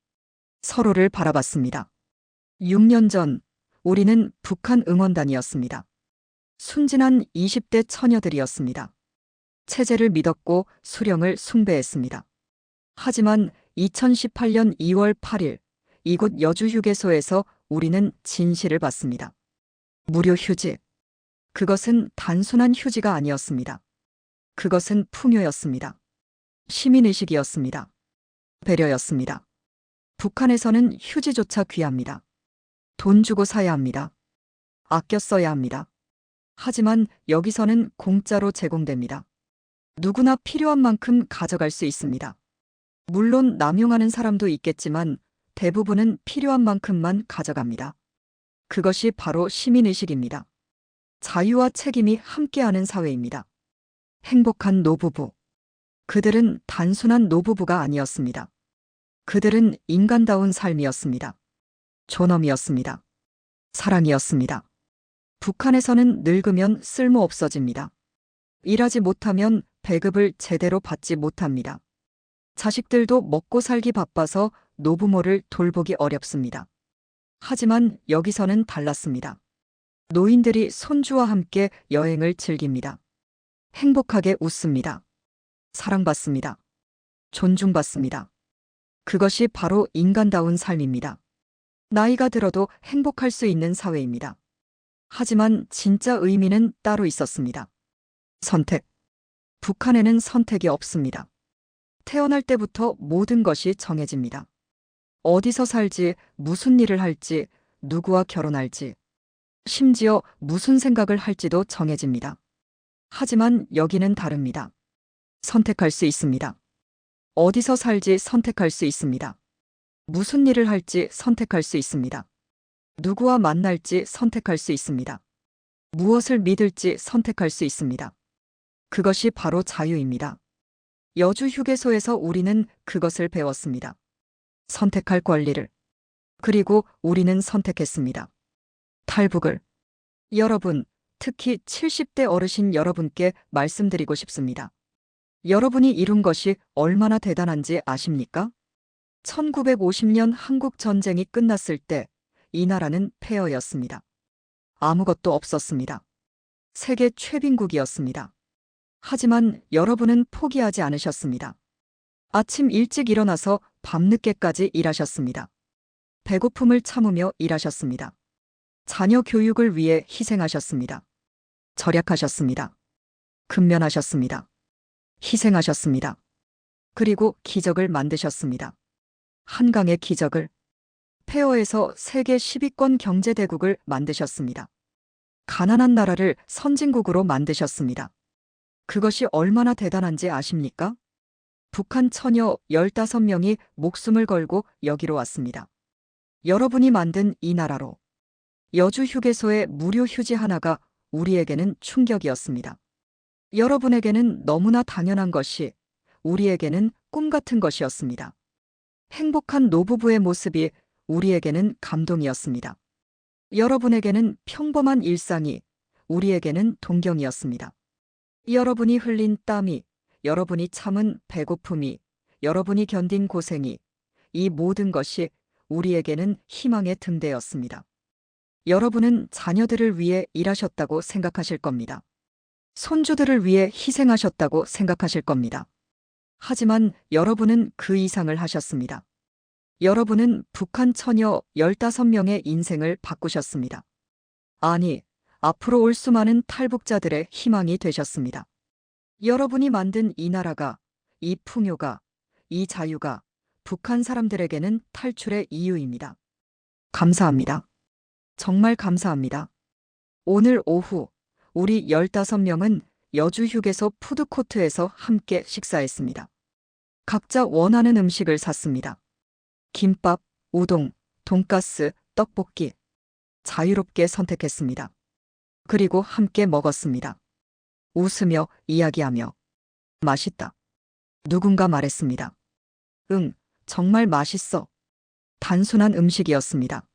서로를 바라봤습니다. 6년 전 우리는 북한 응원단이었습니다. 순진한 20대 처녀들이었습니다. 체제를 믿었고 수령을 숭배했습니다. 하지만 2018년 2월 8일 이곳 여주휴게소에서 우리는 진실을 봤습니다. 무료 휴지. 그것은 단순한 휴지가 아니었습니다. 그것은 풍요였습니다. 시민의식이었습니다. 배려였습니다. 북한에서는 휴지조차 귀합니다. 돈 주고 사야 합니다. 아껴 써야 합니다. 하지만 여기서는 공짜로 제공됩니다. 누구나 필요한 만큼 가져갈 수 있습니다. 물론 남용하는 사람도 있겠지만 대부분은 필요한 만큼만 가져갑니다. 그것이 바로 시민의식입니다. 자유와 책임이 함께하는 사회입니다. 행복한 노부부. 그들은 단순한 노부부가 아니었습니다. 그들은 인간다운 삶이었습니다. 존엄이었습니다. 사랑이었습니다. 북한에서는 늙으면 쓸모 없어집니다. 일하지 못하면 배급을 제대로 받지 못합니다. 자식들도 먹고 살기 바빠서 노부모를 돌보기 어렵습니다. 하지만 여기서는 달랐습니다. 노인들이 손주와 함께 여행을 즐깁니다. 행복하게 웃습니다. 사랑받습니다. 존중받습니다. 그것이 바로 인간다운 삶입니다. 나이가 들어도 행복할 수 있는 사회입니다. 하지만 진짜 의미는 따로 있었습니다. 선택. 북한에는 선택이 없습니다. 태어날 때부터 모든 것이 정해집니다. 어디서 살지, 무슨 일을 할지, 누구와 결혼할지, 심지어 무슨 생각을 할지도 정해집니다. 하지만 여기는 다릅니다. 선택할 수 있습니다. 어디서 살지 선택할 수 있습니다. 무슨 일을 할지 선택할 수 있습니다. 누구와 만날지 선택할 수 있습니다. 무엇을 믿을지 선택할 수 있습니다. 그것이 바로 자유입니다. 여주 휴게소에서 우리는 그것을 배웠습니다. 선택할 권리를. 그리고 우리는 선택했습니다. 탈북을. 여러분, 특히 70대 어르신 여러분께 말씀드리고 싶습니다. 여러분이 이룬 것이 얼마나 대단한지 아십니까? 1950년 한국 전쟁이 끝났을 때 이 나라는 폐허였습니다. 아무것도 없었습니다. 세계 최빈국이었습니다. 하지만 여러분은 포기하지 않으셨습니다. 아침 일찍 일어나서 밤늦게까지 일하셨습니다. 배고픔을 참으며 일하셨습니다. 자녀 교육을 위해 희생하셨습니다. 절약하셨습니다. 근면하셨습니다. 희생하셨습니다. 그리고 기적을 만드셨습니다. 한강의 기적을. 폐허에서 세계 10위권 경제대국을 만드셨습니다. 가난한 나라를 선진국으로 만드셨습니다. 그것이 얼마나 대단한지 아십니까? 북한 처녀 15명이 목숨을 걸고 여기로 왔습니다. 여러분이 만든 이 나라로. 여주 휴게소의 무료 휴지 하나가 우리에게는 충격이었습니다. 여러분에게는 너무나 당연한 것이, 우리에게는 꿈 같은 것이었습니다. 행복한 노부부의 모습이 우리에게는 감동이었습니다. 여러분에게는 평범한 일상이, 우리에게는 동경이었습니다. 여러분이 흘린 땀이, 여러분이 참은 배고픔이, 여러분이 견딘 고생이, 이 모든 것이 우리에게는 희망의 등대였습니다. 여러분은 자녀들을 위해 일하셨다고 생각하실 겁니다. 손주들을 위해 희생하셨다고 생각하실 겁니다. 하지만 여러분은 그 이상을 하셨습니다. 여러분은 북한 처녀 15명의 인생을 바꾸셨습니다. 아니, 앞으로 올 수많은 탈북자들의 희망이 되셨습니다. 여러분이 만든 이 나라가, 이 풍요가, 이 자유가 북한 사람들에게는 탈출의 이유입니다. 감사합니다. 정말 감사합니다. 오늘 오후 우리 15명은 여주 휴게소 푸드코트에서 함께 식사했습니다. 각자 원하는 음식을 샀습니다. 김밥, 우동, 돈가스, 떡볶이. 자유롭게 선택했습니다. 그리고 함께 먹었습니다. 웃으며 이야기하며. 맛있다. 누군가 말했습니다. 응, 정말 맛있어. 단순한 음식이었습니다.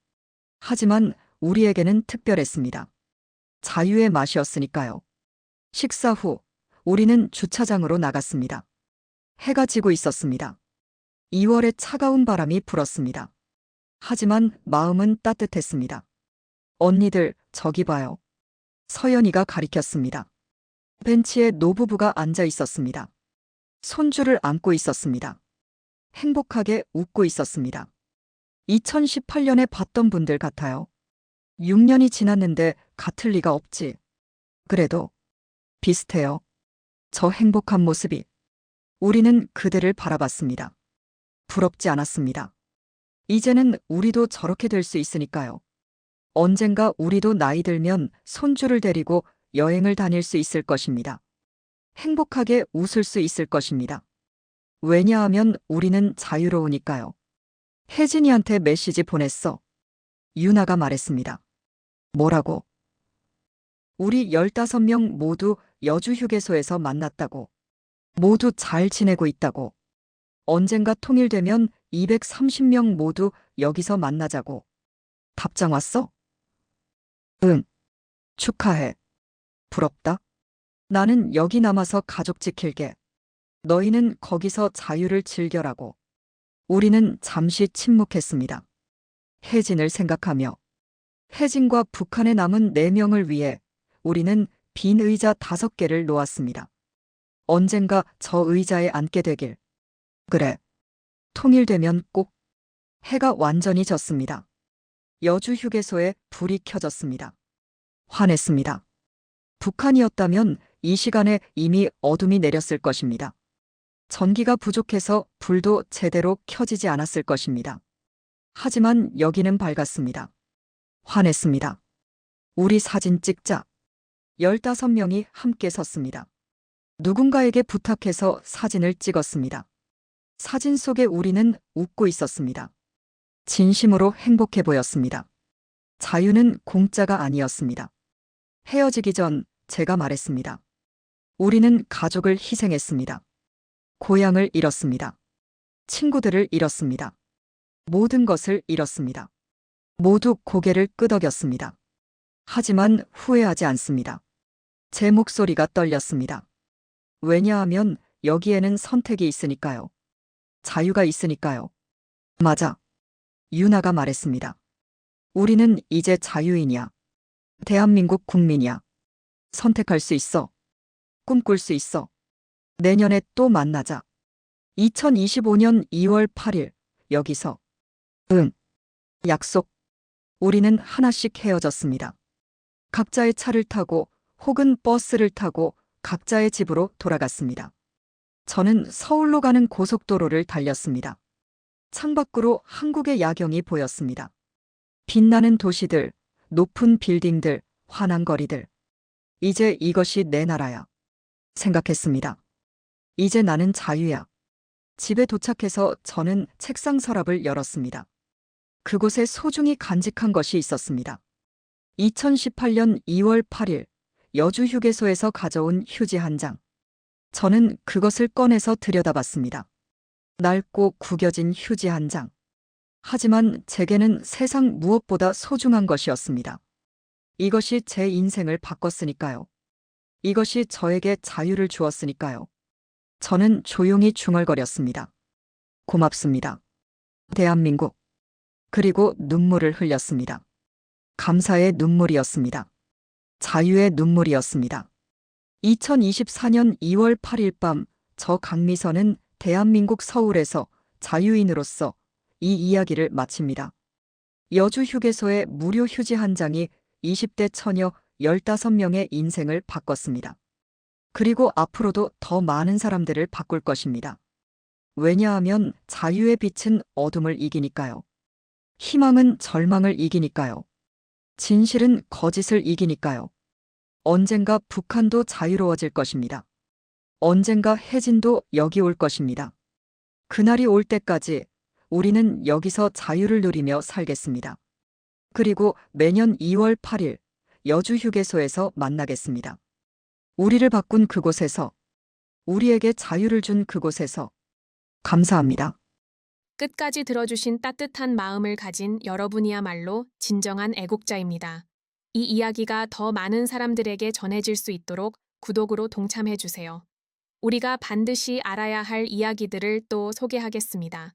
하지만 우리에게는 특별했습니다. 자유의 맛이었으니까요. 식사 후 우리는 주차장으로 나갔습니다. 해가 지고 있었습니다. 2월의 차가운 바람이 불었습니다. 하지만 마음은 따뜻했습니다. 언니들, 저기 봐요. 서연이가 가리켰습니다. 벤치에 노부부가 앉아 있었습니다. 손주를 안고 있었습니다. 행복하게 웃고 있었습니다. 2018년에 봤던 분들 같아요. 6년이 지났는데 같을 리가 없지. 그래도 비슷해요. 저 행복한 모습이. 우리는 그들을 바라봤습니다. 부럽지 않았습니다. 이제는 우리도 저렇게 될 수 있으니까요. 언젠가 우리도 나이 들면 손주를 데리고 여행을 다닐 수 있을 것입니다. 행복하게 웃을 수 있을 것입니다. 왜냐하면 우리는 자유로우니까요. 혜진이한테 메시지 보냈어. 유나가 말했습니다. 뭐라고? 우리 15명 모두 여주 휴게소에서 만났다고. 모두 잘 지내고 있다고. 언젠가 통일되면 230명 모두 여기서 만나자고. 답장 왔어? 응. 축하해. 부럽다. 나는 여기 남아서 가족 지킬게. 너희는 거기서 자유를 즐겨라고. 우리는 잠시 침묵했습니다. 혜진을 생각하며. 혜진과 북한에 남은 4명을 위해 우리는 빈 의자 5개를 놓았습니다. 언젠가 저 의자에 앉게 되길. 그래. 통일되면 꼭. 해가 완전히 졌습니다. 여주 휴게소에 불이 켜졌습니다. 화냈습니다. 북한이었다면 이 시간에 이미 어둠이 내렸을 것입니다. 전기가 부족해서 불도 제대로 켜지지 않았을 것입니다. 하지만 여기는 밝았습니다. 화냈습니다. 우리 사진 찍자. 15명이 함께 섰습니다. 누군가에게 부탁해서 사진을 찍었습니다. 사진 속에 우리는 웃고 있었습니다. 진심으로 행복해 보였습니다. 자유는 공짜가 아니었습니다. 헤어지기 전 제가 말했습니다. 우리는 가족을 희생했습니다. 고향을 잃었습니다. 친구들을 잃었습니다. 모든 것을 잃었습니다. 모두 고개를 끄덕였습니다. 하지만 후회하지 않습니다. 제 목소리가 떨렸습니다. 왜냐하면 여기에는 선택이 있으니까요. 자유가 있으니까요. 맞아. 유나가 말했습니다. 우리는 이제 자유인이야. 대한민국 국민이야. 선택할 수 있어. 꿈꿀 수 있어. 내년에 또 만나자. 2025년 2월 8일, 여기서. 응. 약속. 우리는 하나씩 헤어졌습니다. 각자의 차를 타고 혹은 버스를 타고 각자의 집으로 돌아갔습니다. 저는 서울로 가는 고속도로를 달렸습니다. 창밖으로 한국의 야경이 보였습니다. 빛나는 도시들, 높은 빌딩들, 환한 거리들. 이제 이것이 내 나라야. 생각했습니다. 이제 나는 자유야. 집에 도착해서 저는 책상 서랍을 열었습니다. 그곳에 소중히 간직한 것이 있었습니다. 2018년 2월 8일 여주 휴게소에서 가져온 휴지 한 장. 저는 그것을 꺼내서 들여다봤습니다. 낡고 구겨진 휴지 한 장. 하지만 제게는 세상 무엇보다 소중한 것이었습니다. 이것이 제 인생을 바꿨으니까요. 이것이 저에게 자유를 주었으니까요. 저는 조용히 중얼거렸습니다. 고맙습니다. 대한민국. 그리고 눈물을 흘렸습니다. 감사의 눈물이었습니다. 자유의 눈물이었습니다. 2024년 2월 8일 밤, 저 강미선은 대한민국 서울에서 자유인으로서 이 이야기를 마칩니다. 여주 휴게소의 무료 휴지 한 장이 20대 처녀 15명의 인생을 바꿨습니다. 그리고 앞으로도 더 많은 사람들을 바꿀 것입니다. 왜냐하면 자유의 빛은 어둠을 이기니까요. 희망은 절망을 이기니까요. 진실은 거짓을 이기니까요. 언젠가 북한도 자유로워질 것입니다. 언젠가 혜진도 여기 올 것입니다. 그날이 올 때까지 우리는 여기서 자유를 누리며 살겠습니다. 그리고 매년 2월 8일 여주 휴게소에서 만나겠습니다. 우리를 바꾼 그곳에서, 우리에게 자유를 준 그곳에서. 감사합니다. 끝까지 들어주신 따뜻한 마음을 가진 여러분이야말로 진정한 애국자입니다. 이 이야기가 더 많은 사람들에게 전해질 수 있도록 구독으로 동참해주세요. 우리가 반드시 알아야 할 이야기들을 또 소개하겠습니다.